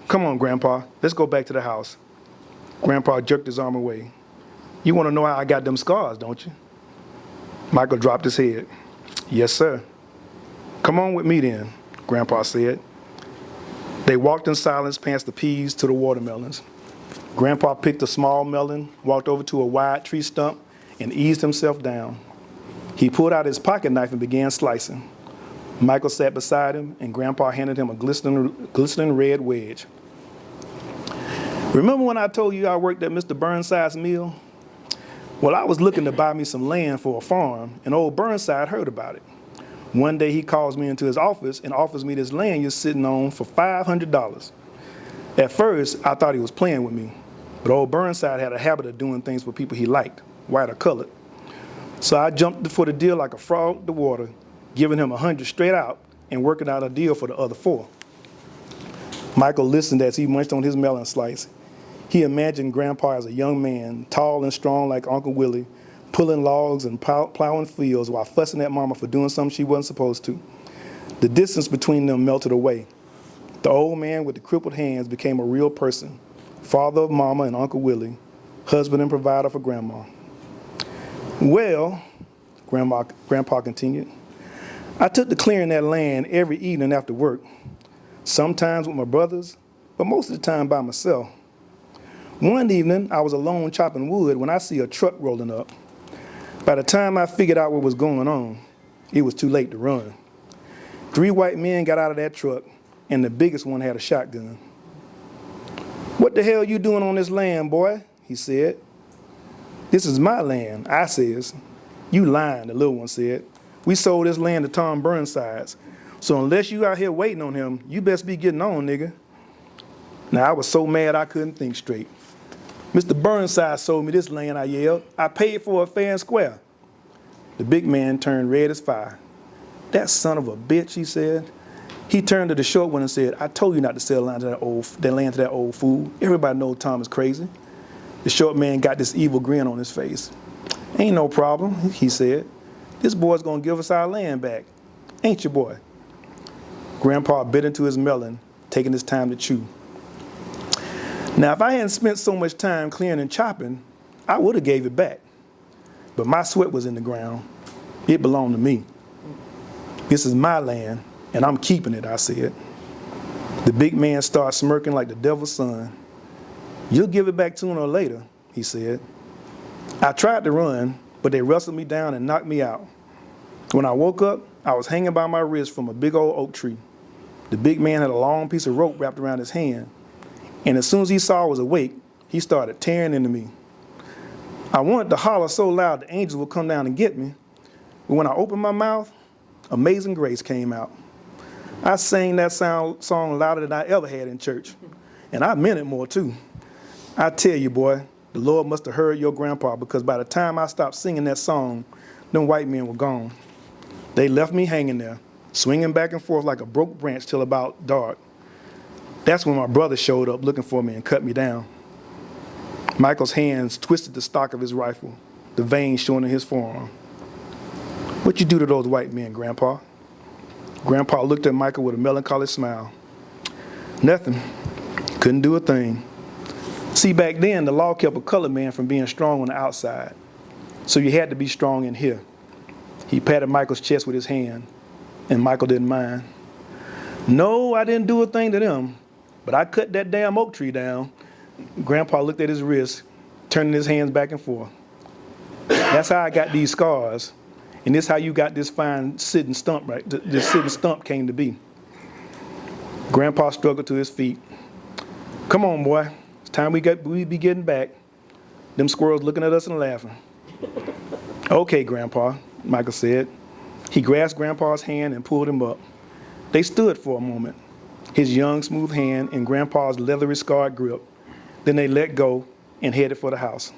Come on, Grandpa, let's go back to the house. Grandpa jerked his arm away. You want to know how I got them scars, don't you? Michael dropped his head. Yes, sir. Come on with me then, Grandpa said. They walked in silence past the peas to the watermelons. Grandpa picked a small melon, walked over to a wide tree stump, and eased himself down. He pulled out his pocket knife and began slicing. Michael sat beside him, and Grandpa handed him a glistening red wedge. Remember when I told you I worked at Mr. Burnside's mill? Well, I was looking to buy me some land for a farm, and old Burnside heard about it. One day he calls me into his office and offers me this land you're sitting on for $500. At first, I thought he was playing with me, but old Burnside had a habit of doing things for people he liked, white or colored. So I jumped for the deal like a frog the water, giving him 100 straight out and working out a deal for the other 4. Michael listened as he munched on his melon slice. He imagined Grandpa as a young man, tall and strong like Uncle Willie, pulling logs and plowing fields while fussing at Mama for doing something she wasn't supposed to. The distance between them melted away. The old man with the crippled hands became a real person, father of Mama and Uncle Willie, husband and provider for Grandma. Well, Grandpa continued, I took to clearing that land every evening after work, sometimes with my brothers, but most of the time by myself. One evening, I was alone chopping wood when I see a truck rolling up. By the time I figured out what was going on, it was too late to run. 3 white men got out of that truck, and the biggest one had a shotgun. What the hell you doing on this land, boy? He said. This is my land, I says. You lying, the little one said. We sold this land to Tom Burnsides. So unless you out here waiting on him, you best be getting on, nigga. Now, I was so mad I couldn't think straight. Mr. Burnside sold me this land, I yelled. I paid for it fair and square. The big man turned red as fire. That son of a bitch, he said. He turned to the short one and said, I told you not to sell land to that old fool. Everybody knows Tom is crazy. The short man got this evil grin on his face. Ain't no problem, he said. This boy's gonna give us our land back. Ain't your boy? Grandpa bit into his melon, taking his time to chew. Now, if I hadn't spent so much time clearing and chopping, I would have gave it back. But my sweat was in the ground. It belonged to me. This is my land, and I'm keeping it, I said. The big man started smirking like the devil's son. You'll give it back sooner or later, he said. I tried to run, but they wrestled me down and knocked me out. When I woke up, I was hanging by my wrist from a big old oak tree. The big man had a long piece of rope wrapped around his hand, and as soon as he saw I was awake, he started tearing into me. I wanted to holler so loud the angels would come down and get me, but when I opened my mouth, Amazing Grace came out. I sang that song louder than I ever had in church, and I meant it more too. I tell you, boy, the Lord must have heard your grandpa, because by the time I stopped singing that song, them white men were gone. They left me hanging there, swinging back and forth like a broke branch till about dark. That's when my brother showed up looking for me and cut me down. Michael's hands twisted the stock of his rifle, the veins showing in his forearm. What you do to those white men, Grandpa? Grandpa looked at Michael with a melancholy smile. Nothing. Couldn't do a thing. See, back then, the law kept a colored man from being strong on the outside. So you had to be strong in here. He patted Michael's chest with his hand, and Michael didn't mind. No, I didn't do a thing to them, but I cut that damn oak tree down. Grandpa looked at his wrist, turning his hands back and forth. That's how I got these scars, and this is how you got this fine sitting stump, right? This sitting stump came to be. Grandpa struggled to his feet. Come on, boy. It's time we be getting back. Them squirrels looking at us and laughing. Okay, Grandpa, Michael said. He grasped Grandpa's hand and pulled him up. They stood for a moment, his young, smooth hand in Grandpa's leathery, scarred grip. Then they let go and headed for the house.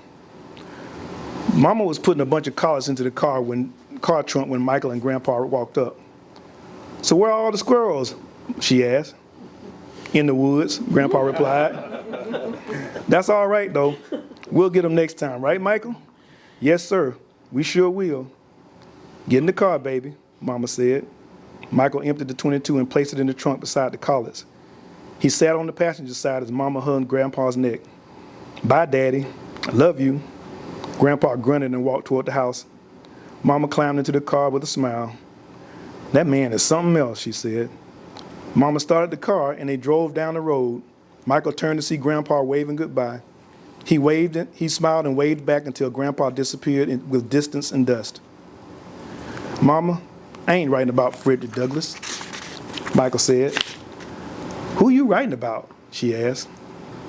Mama was putting a bunch of collars into the car trunk when Michael and Grandpa walked up. So where are all the squirrels? She asked. In the woods, Grandpa replied. That's all right, though. We'll get them next time, right, Michael? Yes, sir. We sure will. Get in the car, baby, Mama said. Michael emptied the .22 and placed it in the trunk beside the collars. He sat on the passenger side as Mama hugged Grandpa's neck. Bye, Daddy. I love you. Grandpa grunted and walked toward the house. Mama climbed into the car with a smile. That man is something else, she said. Mama started the car and they drove down the road. Michael turned to see Grandpa waving goodbye. He smiled and waved back until Grandpa disappeared with distance and dust. Mama, I ain't writing about Frederick Douglass, Michael said. Who you writing about? She asked.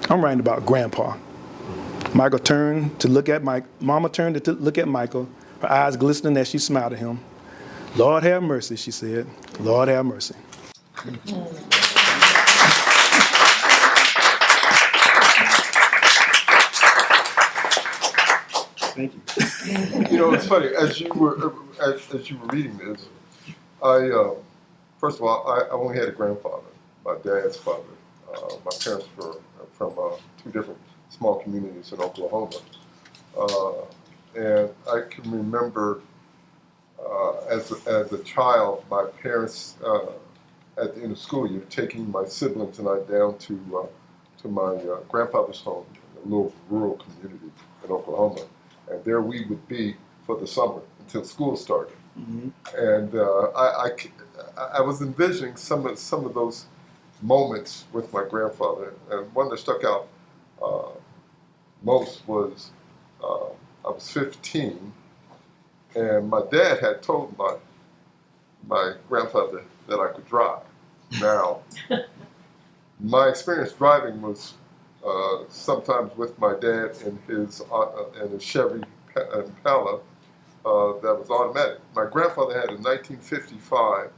I'm writing about Grandpa. Mama turned to look at Michael, her eyes glistening as she smiled at him. Lord have mercy, she said. Lord have mercy. Thank you. You know, it's funny as you were reading this. First of all, I only had a grandfather, my dad's father. My parents were from two different small communities in Oklahoma, and I can remember as a child, my parents at the end of school year taking my siblings and I down to my grandfather's home in a little rural community in Oklahoma, and there we would be for the summer until school started. Mm-hmm. And I was envisioning some of those moments with my grandfather, and one that stuck out most was I was 15, and my dad had told my grandfather that I could drive. Now, my experience driving was sometimes with my dad in his Chevy Impala. That was automatic. My grandfather had a 1955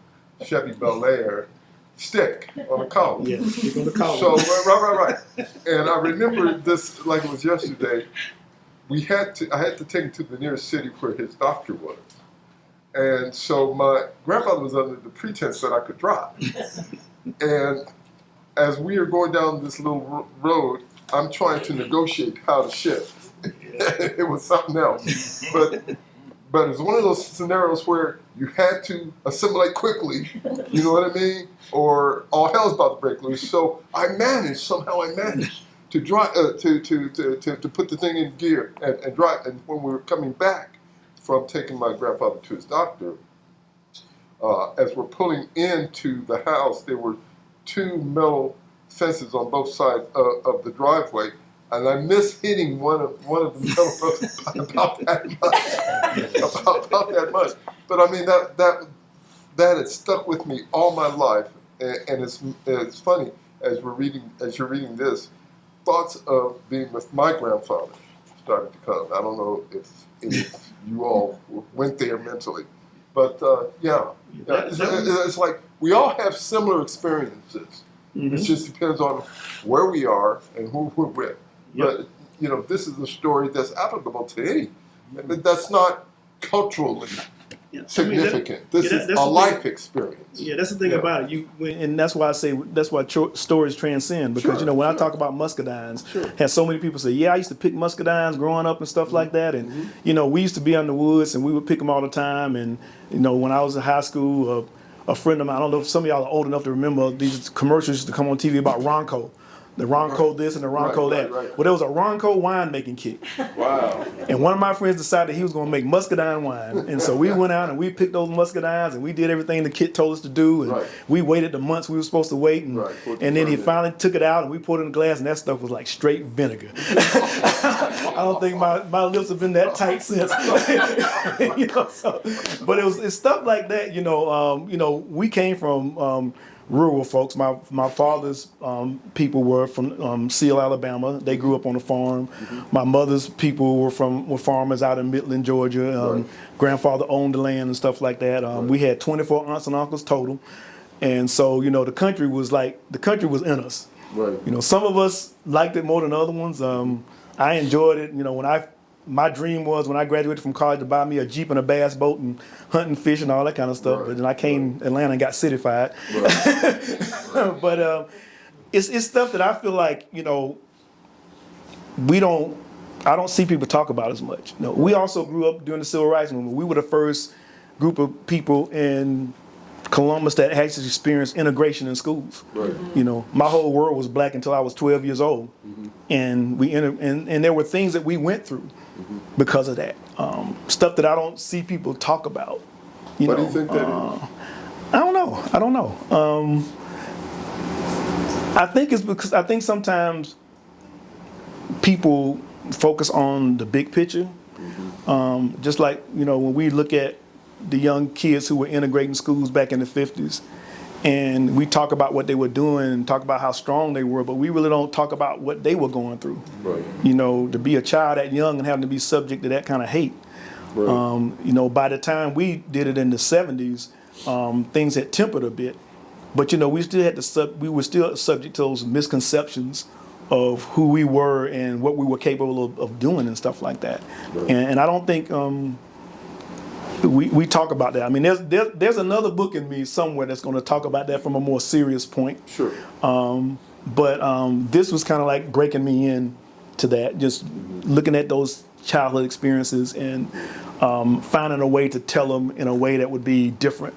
Chevy Bel Air stick on a collar. Yeah, stick on the collar. So right. And I remember this like it was yesterday. I had to take him to the nearest city where his doctor was. And so my grandfather was under the pretense that I could drive. And as we are going down this little road, I'm trying to negotiate how to shift. It was something else. But it's one of those scenarios where you had to assimilate quickly, you know what I mean? Or all hell's about to break loose. So somehow I managed to drive, to put the thing in gear and drive. And when we were coming back from taking my grandfather to his doctor, as we're pulling into the house, there were two metal fences on both sides of the driveway. And I missed hitting one of the metal about that much. about that much. But I mean that had stuck with me all my life, and it's funny as you're reading this, thoughts of being with my grandfather started to come. I don't know if you all went there mentally, but it's like we all have similar experiences. Mm-hmm. It just depends on where we are and who we're with. But this is a story that's applicable to any. That's not culturally significant. This is a life experience. Yeah, that's the thing about it. And that's why I say that's why stories transcend. Because when I talk about muscadines, had so many people say, "Yeah, I used to pick muscadines growing up and stuff like that." And we used to be in the woods and we would pick them all the time. And when I was in high school, a friend of mine, I don't know if some of y'all are old enough to remember these commercials used to come on TV about Ronco. The Ronco this and the Ronco that. Right. Well, there was a Ronco winemaking kit. Wow. And one of my friends decided he was going to make muscadine wine. And so we went out and we picked those muscadines and we did everything the kit told us to do. And we waited the months we were supposed to wait. And, and then he finally took it out and we poured it in a glass and that stuff was like straight vinegar. I don't think my lips have been that tight since. But it's stuff like that, we came from rural folks. My father's people were from Seal, Alabama. They grew up on a farm. Mm-hmm. My mother's people were farmers out in Milton, Georgia. Grandfather owned the land and stuff like that. We had 24 aunts and uncles total. And so, the country was in us. Right. Some of us liked it more than other ones. I enjoyed it. My dream was when I graduated from college to buy me a Jeep and a bass boat and hunt and fish and all that kind of stuff. But then I came to Atlanta and got cityfied. But it's stuff that I feel like, I don't see people talk about as much. We also grew up during the Civil Rights Movement. We were the first group of people in Columbus that actually experienced integration in schools. Right. My whole world was black until I was 12 years old. Mm-hmm. And and there were things that we went through because of that. Stuff that I don't see people talk about. What do you think that is? I don't know. I think it's because I think sometimes people focus on the big picture. Mm-hmm. Just like, when we look at the young kids who were integrating schools back in the 50s, and we talk about what they were doing and talk about how strong they were, but we really don't talk about what they were going through. Right. To be a child that young and having to be subject to that kind of hate. Right. You know, by the time we did it in the 70s, things had tempered a bit. But you know, we still had we were still subject to those misconceptions of who we were and what we were capable of doing and stuff like that. Right. And I don't think we talk about that. I mean, there's another book in me somewhere that's going to talk about that from a more serious point. Sure. But this was kind of like breaking me in to that, just looking at those childhood experiences and finding a way to tell them in a way that would be different.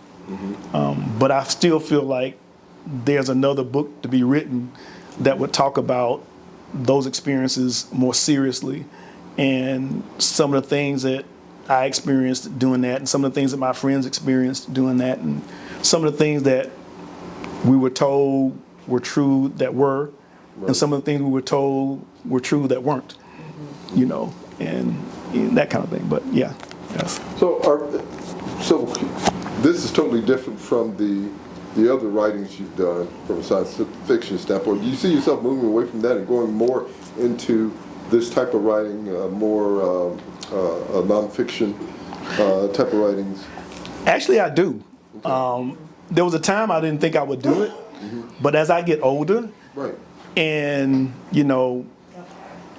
But I still feel like there's another book to be written that would talk about those experiences more seriously and some of the things that I experienced doing that and some of the things that my friends experienced doing that and some of the things that we were told were true that were, and some of the things we were told were true that weren't, you know, and that kind of thing. But yeah, yes. So this is totally different from the other writings you've done from a science fiction standpoint. Do you see yourself moving away from that and going more into this type of writing, more nonfiction type of writings? Actually, I do. Okay. There was a time I didn't think I would do it, but as I get older, Right. and you know,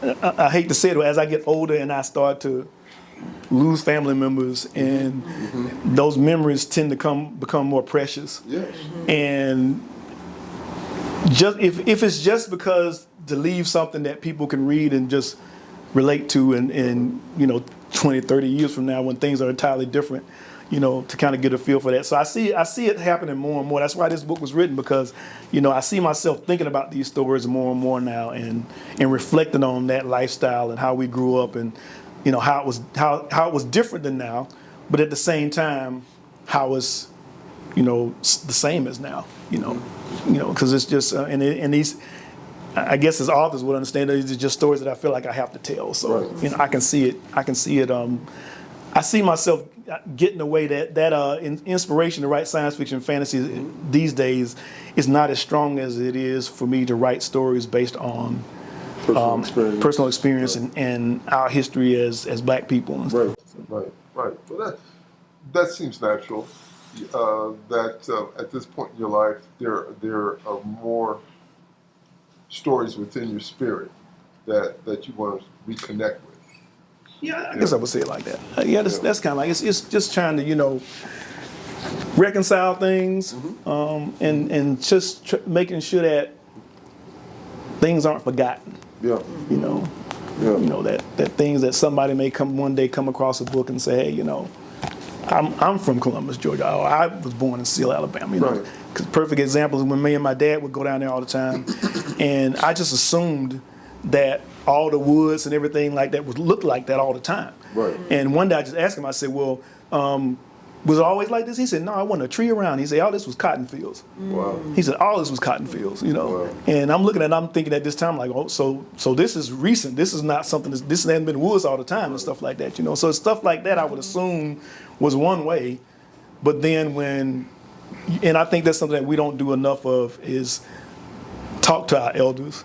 I hate to say it, but as I get older and I start to lose family members, and those memories tend to become more precious. Yes. And just if it's just because to leave something that people can read and just relate to, and you know, 20, 30 years from now when things are entirely different, you know, to kind of get a feel for that. So I see it happening more and more. That's why this book was written, because, you know, I see myself thinking about these stories more and more now, and reflecting on that lifestyle and how we grew up, and you know, how it was different than now, but at the same time how it's, you know, the same as now, you know, because it's just and these, I guess as authors would understand, these are just stories that I feel like I have to tell. So Right. you know, I can see it. I see myself getting away that inspiration to write science fiction, fantasy these days is not as strong as it is for me to write stories based on personal experience and our history as Black people. And stuff. Right. Well, that seems natural. That at this point in your life, there are more stories within your spirit that you want to reconnect with. Yeah, I guess I would say it like that. That's kind of like it's just trying to, you know, reconcile things, and just making sure that things aren't forgotten. Yeah. You know, Yeah. you know that things that somebody may one day come across a book and say, hey, you know, I'm from Columbus, Georgia. Oh, I was born in Seal, Alabama. You know, Right. because perfect example is when me and my dad would go down there all the time, and I just assumed that all the woods and everything like that would look like that all the time. Right. And one day I just asked him, I said, well, was it always like this? He said, no, I wasn't a tree around. He said, all this was cotton fields. Wow. He said, all this was cotton fields, you know. Wow. And I'm looking at it, I'm thinking at this time, like, oh, so this is recent. This is not something, this hasn't been woods all the time and stuff like that, you know. So stuff like that I would assume was one way. But then and I think that's something that we don't do enough of, is talk to our elders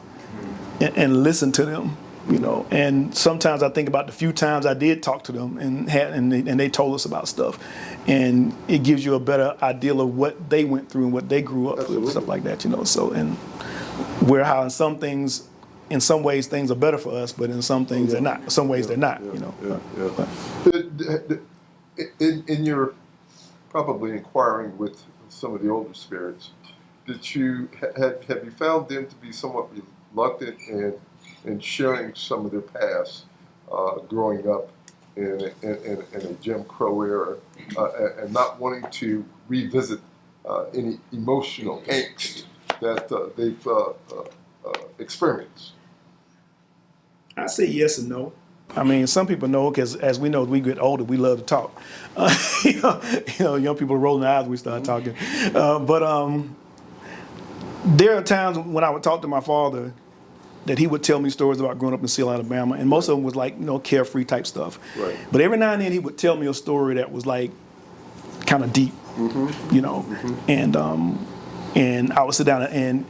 and listen to them, you know. And sometimes I think about the few times I did talk to them and they told us about stuff, and it gives you a better idea of what they went through and what they grew up with and stuff like that, you know. So, and how in some ways things are better for us, but in some things they're not. Some ways they're not, you know. In your probably inquiring with some of the older spirits, have you found them to be somewhat reluctant in sharing some of their past, growing up in a Jim Crow era, and not wanting to revisit any emotional angst that they've experienced? I say yes and no. I mean, some people know, because as we know, as we get older, we love to talk. You know, young people are rolling their eyes when we start talking. But there are times when I would talk to my father that he would tell me stories about growing up in Seal, Alabama, and most of them was like, you know, carefree type stuff. Right. But every now and then he would tell me a story that was like kind of deep, you know, and I would sit down and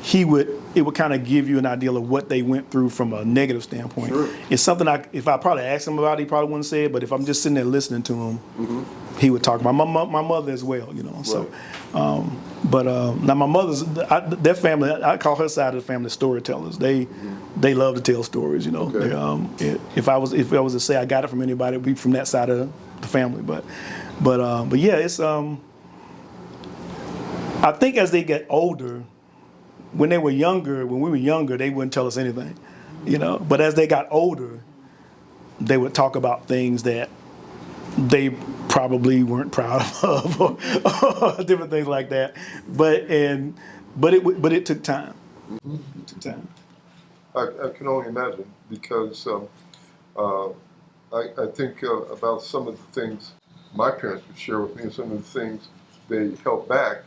it would kind of give you an idea of what they went through from a negative standpoint. Sure. It's something if I probably asked him about it, he probably wouldn't say it, but if I'm just sitting there listening to him, he would talk about my mother as well, you know. Right. So, now my mother's, their family, I call her side of the family storytellers. They love to tell stories, you know. Okay. If I was to say I got it from anybody, it'd be from that side of the family. But yeah, it's I think as they get older, when we were younger, they wouldn't tell us anything, you know. But as they got older, they would talk about things that they probably weren't proud of, or different things like that. But it took time. It took time. I can only imagine because I think about some of the things my parents would share with me and some of the things they held back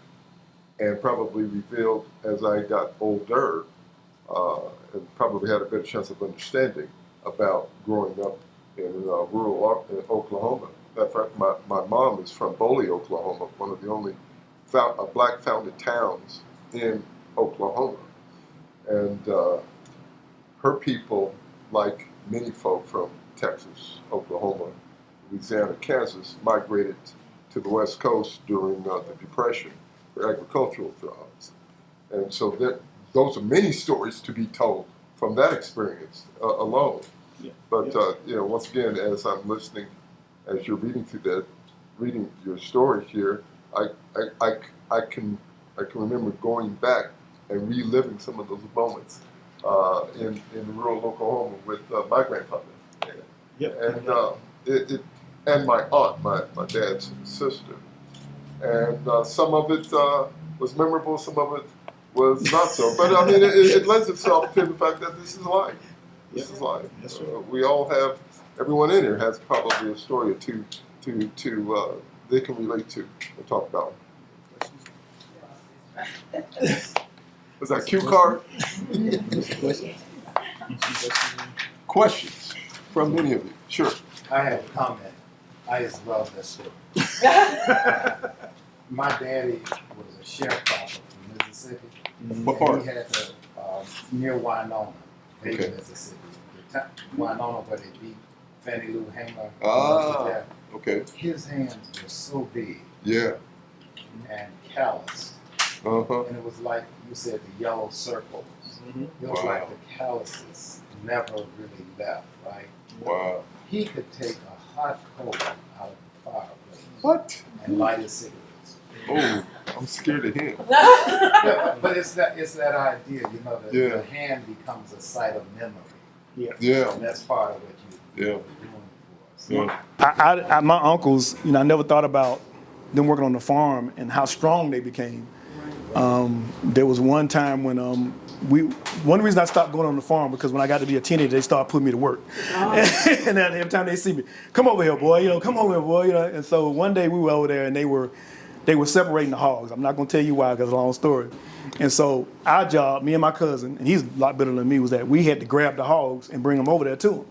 and probably revealed as I got older and probably had a better chance of understanding about growing up in rural Oklahoma. In fact, my mom is from Boley, Oklahoma, one of the only black-founded towns in Oklahoma. And her people, like many folk from Texas, Oklahoma, Louisiana, Kansas, migrated to the West Coast during the Depression for agricultural jobs. And so those are many stories to be told from that experience alone. Yeah. But once again, as I'm listening, as you're reading your story here, I can remember going back and reliving some of those moments in rural Oklahoma with my grandfather. And and my aunt, my dad's sister. And some of it was memorable, some of it was not so. But I mean, it lends itself to the fact that this is life. This is life. Yes, sir. We all have, everyone in here has probably a story or two they can relate to and talk about. Was that cue card? Questions from any of you? Sure. I have a comment. I just love this story. My daddy was a sharecropper from Mississippi. What part? He had to, near Winona, Okay. Mississippi. Winona, where they beat Fannie Lou Hamer. Ah, okay. His hands were so big Yeah. and calloused. Uh-huh. And it was like you said, the yellow circles. It was Wow. like the calluses never really left, right? Wow. He could take a hot coal out of the fireplace What? and light his cigarettes. Oh, I'm scared of him. Yeah, but it's that idea, you know, that Yeah. the hand becomes a site of memory. Yeah. And that's part of what you're Yeah. doing for us. Yeah. My uncles, you know, I never thought about them working on the farm and how strong they became. There was one time when one reason I stopped going on the farm because when I got to be a teenager, they started putting me to work. And then every time they see me, come over here, boy, come over here, boy, And so one day we were over there and they were separating the hogs. I'm not gonna tell you why because it's a long story. And so our job, me and my cousin, and he's a lot better than me, was that we had to grab the hogs and bring them over there to him.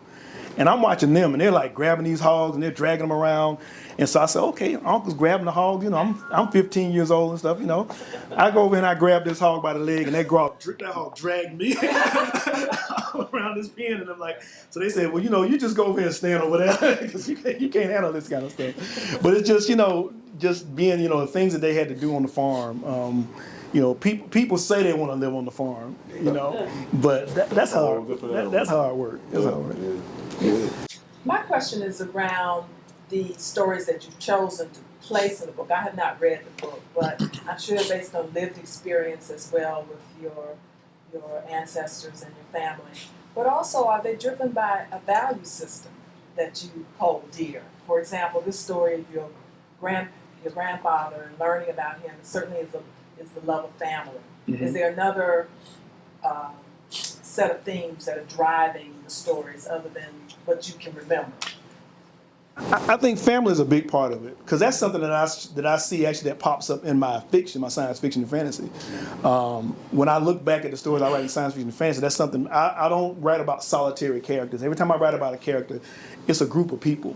And I'm watching them, and they're like grabbing these hogs and they're dragging them around. And so I said, okay, Uncle's grabbing the hog. I'm 15 years old and stuff. I go over and I grab this hog by the leg, and that hog dragged me around this pen. And I'm like, so they said, well, you just go over here and stand over there because you can't handle this kind of stuff. But it's just, just being, the things that they had to do on the farm. People say they want to live on the farm, but that's how that's how it works. That's how it works. My question is around the stories that you've chosen to place in the book. I have not read the book, but I'm sure based on lived experience as well with your ancestors and your family. But also, are they driven by a value system that you hold dear? For example, this story of your grandfather and learning about him certainly is the love of family. Mm-hmm. Is there another set of themes that are driving the stories other than what you can remember? I think family is a big part of it because that's something that I see actually that pops up in my fiction, my science fiction and fantasy. When I look back at the stories I write in science fiction and fantasy, that's something I don't write about solitary characters. Every time I write about a character, it's a group of people,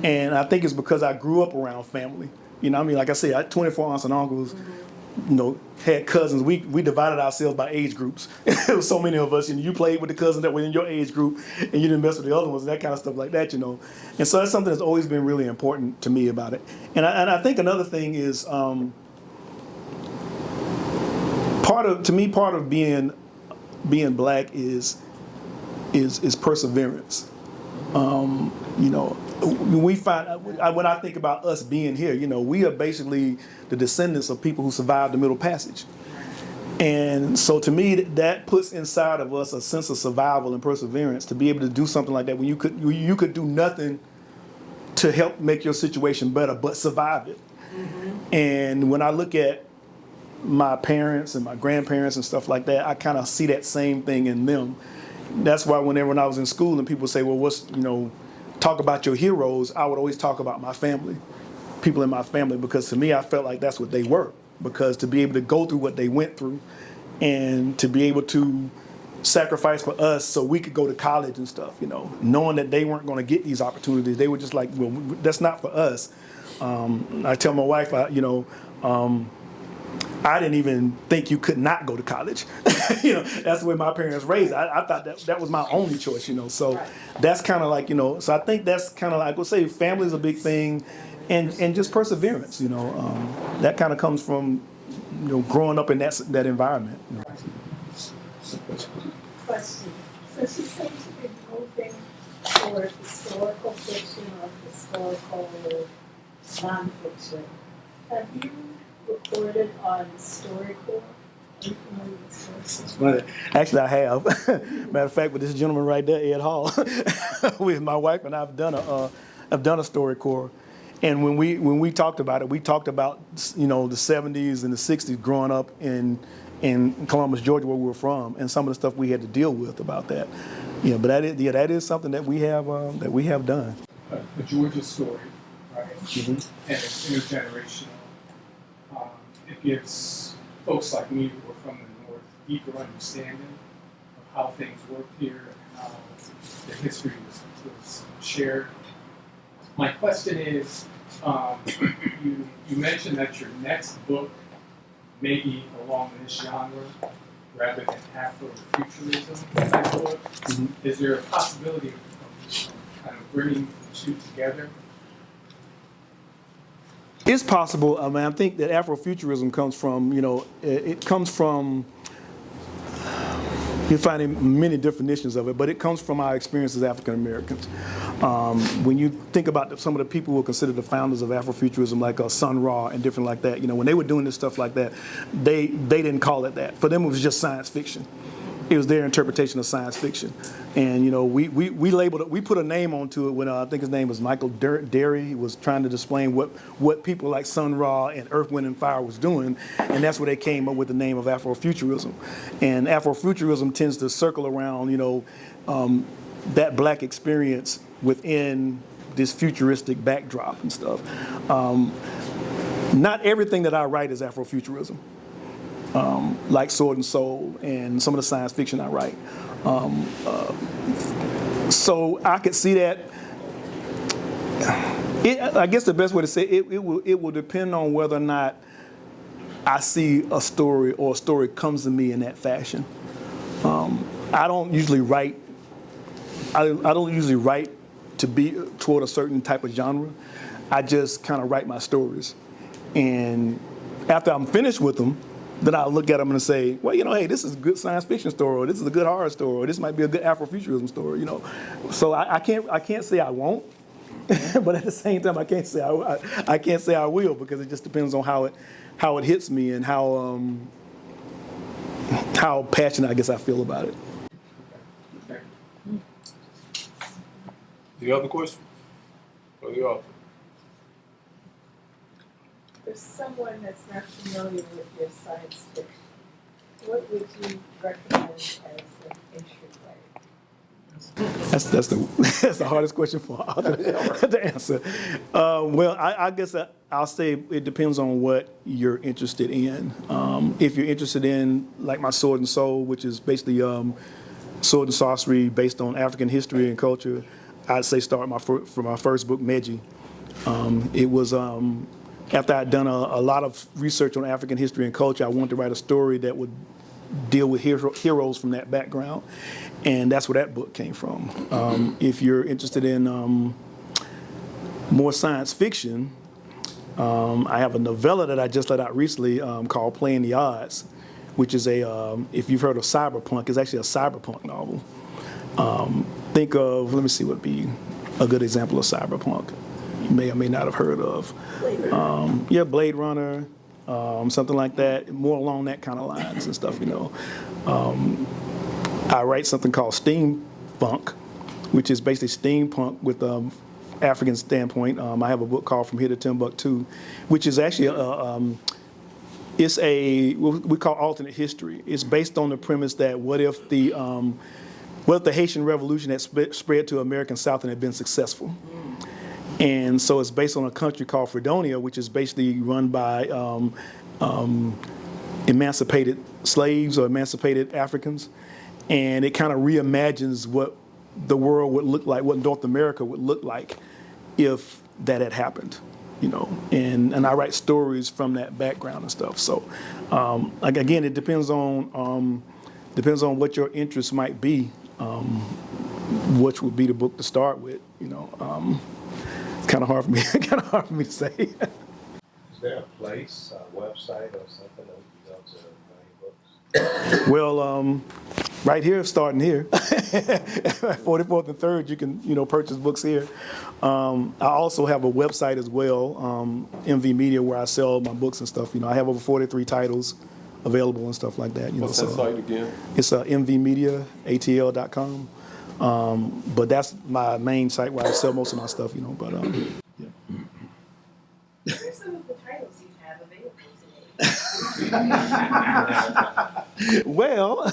and I think it's because I grew up around family. Like I said, I had 24 aunts and uncles. had cousins. We divided ourselves by age groups. There was so many of us, and you played with the cousins that were in your age group, and you didn't mess with the other ones, and that kind of stuff like that, And so that's something that's always been really important to me about it. And I think another thing is part of being black is perseverance. When I think about us being here, we are basically the descendants of people who survived the Middle Passage. And so to me, that puts inside of us a sense of survival and perseverance to be able to do something like that when you could do nothing to help make your situation better, but survive it. And when I look at my parents and my grandparents and stuff like that, I kind of see that same thing in them. That's why when I was in school and people say, well, talk about your heroes, I would always talk about my family, people in my family, because to me, I felt like that's what they were. Because to be able to go through what they went through and to be able to sacrifice for us so we could go to college and stuff, knowing that they weren't going to get these opportunities, they were just like, well, that's not for us. I tell my wife, I didn't even think you could not go to college. That's the way my parents raised. I thought that was my only choice, So that's kind of like, so I think that's kind of like, I would say family is a big thing, and just perseverance, that kind of comes from, growing up in that environment. Question. So you seem to be moving toward historical fiction or historical nonfiction. Have you recorded on StoryCorps? Are you familiar with StoryCorps? Actually, I have. Matter of fact, with this gentleman right there, Ed Hall, with my wife and I've done a StoryCorps. And when we talked about it, we talked about the 70s and the 60s growing up in Columbus, Georgia, where we were from, and some of the stuff we had to deal with about that. But that is something that we have done. A Georgia story, right? And it's intergenerational. It gives folks like me who are from the North deeper understanding of how things worked here and how the history was shared. My question is, you mentioned that your next book may be along this genre rather than Afrofuturism type book. Is there a possibility of kind of bringing the two together? It's possible. I mean, I think that Afrofuturism comes from, it comes from, you're finding many definitions of it, but it comes from our experience as African Americans. When you think about some of the people who are considered the founders of Afrofuturism, like Sun Ra and different like that, when they were doing this stuff like that, they didn't call it that. For them, it was just science fiction. It was their interpretation of science fiction. And, we labeled it, we put a name onto it when I think his name was Michael Derry. He was trying to explain what people like Sun Ra and Earth, Wind, and Fire was doing. And that's where they came up with the name of Afrofuturism. And Afrofuturism tends to circle around, that black experience within this futuristic backdrop and stuff. Not everything that I write is Afrofuturism. Like Sword and Soul and some of the science fiction I write. So I could see that. I guess the best way to say it will depend on whether or not I see a story or a story comes to me in that fashion. I don't usually write. I don't usually write to be toward a certain type of genre. I just kind of write my stories, and after I'm finished with them, then I'll look at them and say, well, hey, this is a good science fiction story, or this is a good horror story, or this might be a good Afrofuturism story, So I can't say I won't, but at the same time, I can't say I will, because it just depends on how it hits me and how passionate I guess I feel about it. The other question? For the author. For someone that's not familiar with your science fiction, what would you recommend as an entryway? That's the hardest question for an author to answer. Well, I guess I'll say it depends on what you're interested in. If you're interested in, like, my Sword and Soul, which is basically sword and sorcery based on African history and culture, I'd say start from my first book, Meji. It was after I'd done a lot of research on African history and culture, I wanted to write a story that would deal with heroes from that background, and that's where that book came from. If you're interested in more science fiction, I have a novella that I just let out recently called Playing the Odds, which is if you've heard of cyberpunk, it's actually a cyberpunk novel. Think of, let me see what would be a good example of cyberpunk you may or may not have heard of. Blade Runner, something like that, more along that kind of lines and stuff, you know. I write something called steampunk, which is basically steampunk with African standpoint. I have a book called From Here to Timbuktu, which is actually it's what we call alternate history. It's based on the premise that what if the Haitian Revolution had spread to American South and had been successful? And so it's based on a country called Fredonia, which is basically run by emancipated slaves or emancipated Africans. And it kind of reimagines what the world would look like, what North America would look like if that had happened, you know. And I write stories from that background and stuff. So, again, it depends on what your interest might be, which would be the book to start with, you know. It's kind of hard for me to say. Is there a place, a website or something that we can go to buy books? Well, right here, starting here, 44th and 3rd, you can, you know, purchase books here. I also have a website as well, MV Media, where I sell my books and stuff. You know, I have over 43 titles available and stuff like that. You What's know, that so site again? it's mvmediaatl.com. But that's my main site where I sell most of my stuff. You know, but yeah. What are some of the titles you have available today? Well,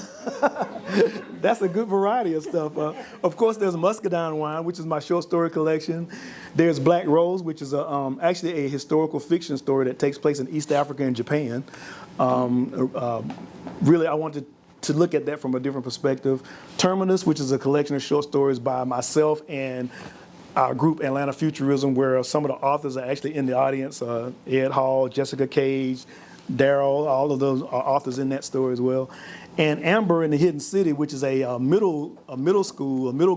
that's a good variety of stuff. Of course, there's Muscadine Wine, which is my short story collection. There's Black Rose, which is actually a historical fiction story that takes place in East Africa and Japan. Really, I wanted to look at that from a different perspective. Terminus, which is a collection of short stories by myself and our group Atlanta Futurism, where some of the authors are actually in the audience. Ed Hall, Jessica Cage, Daryl, all of those are authors in that story as well. And Amber in the Hidden City, which is a middle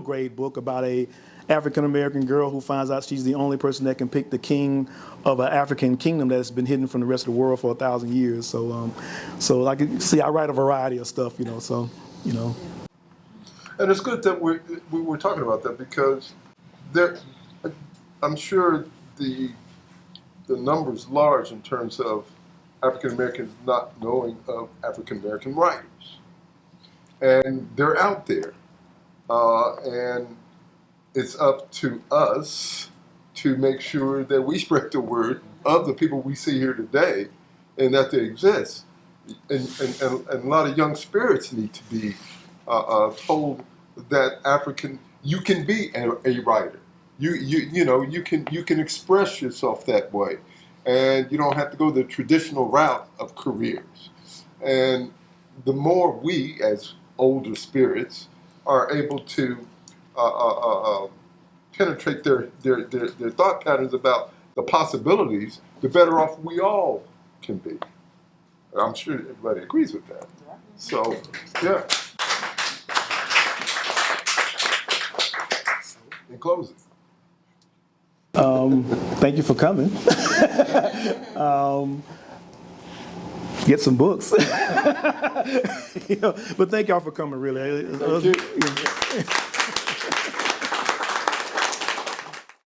grade book about a African-American girl who finds out she's the only person that can pick the king of an African kingdom that's been hidden from the rest of the world for 1,000 years. So, like you see, I write a variety of stuff, you know. So, you know. And it's good that we're talking about that, because I'm sure the number's large in terms of African Americans not knowing of African American writers, and they're out there, and it's up to us to make sure that we spread the word of the people we see here today, and that they exist. And a lot of young spirits need to be told that you can be a writer. You know, you can express yourself that way, and you don't have to go the traditional route of careers. And the more we, as older spirits, are able to penetrate their thought patterns about the possibilities, the better off we all can be. I'm sure everybody agrees with that. So, yeah. In closing. Thank you for coming. Get some books. You know, but thank y'all for coming, really. Thank you.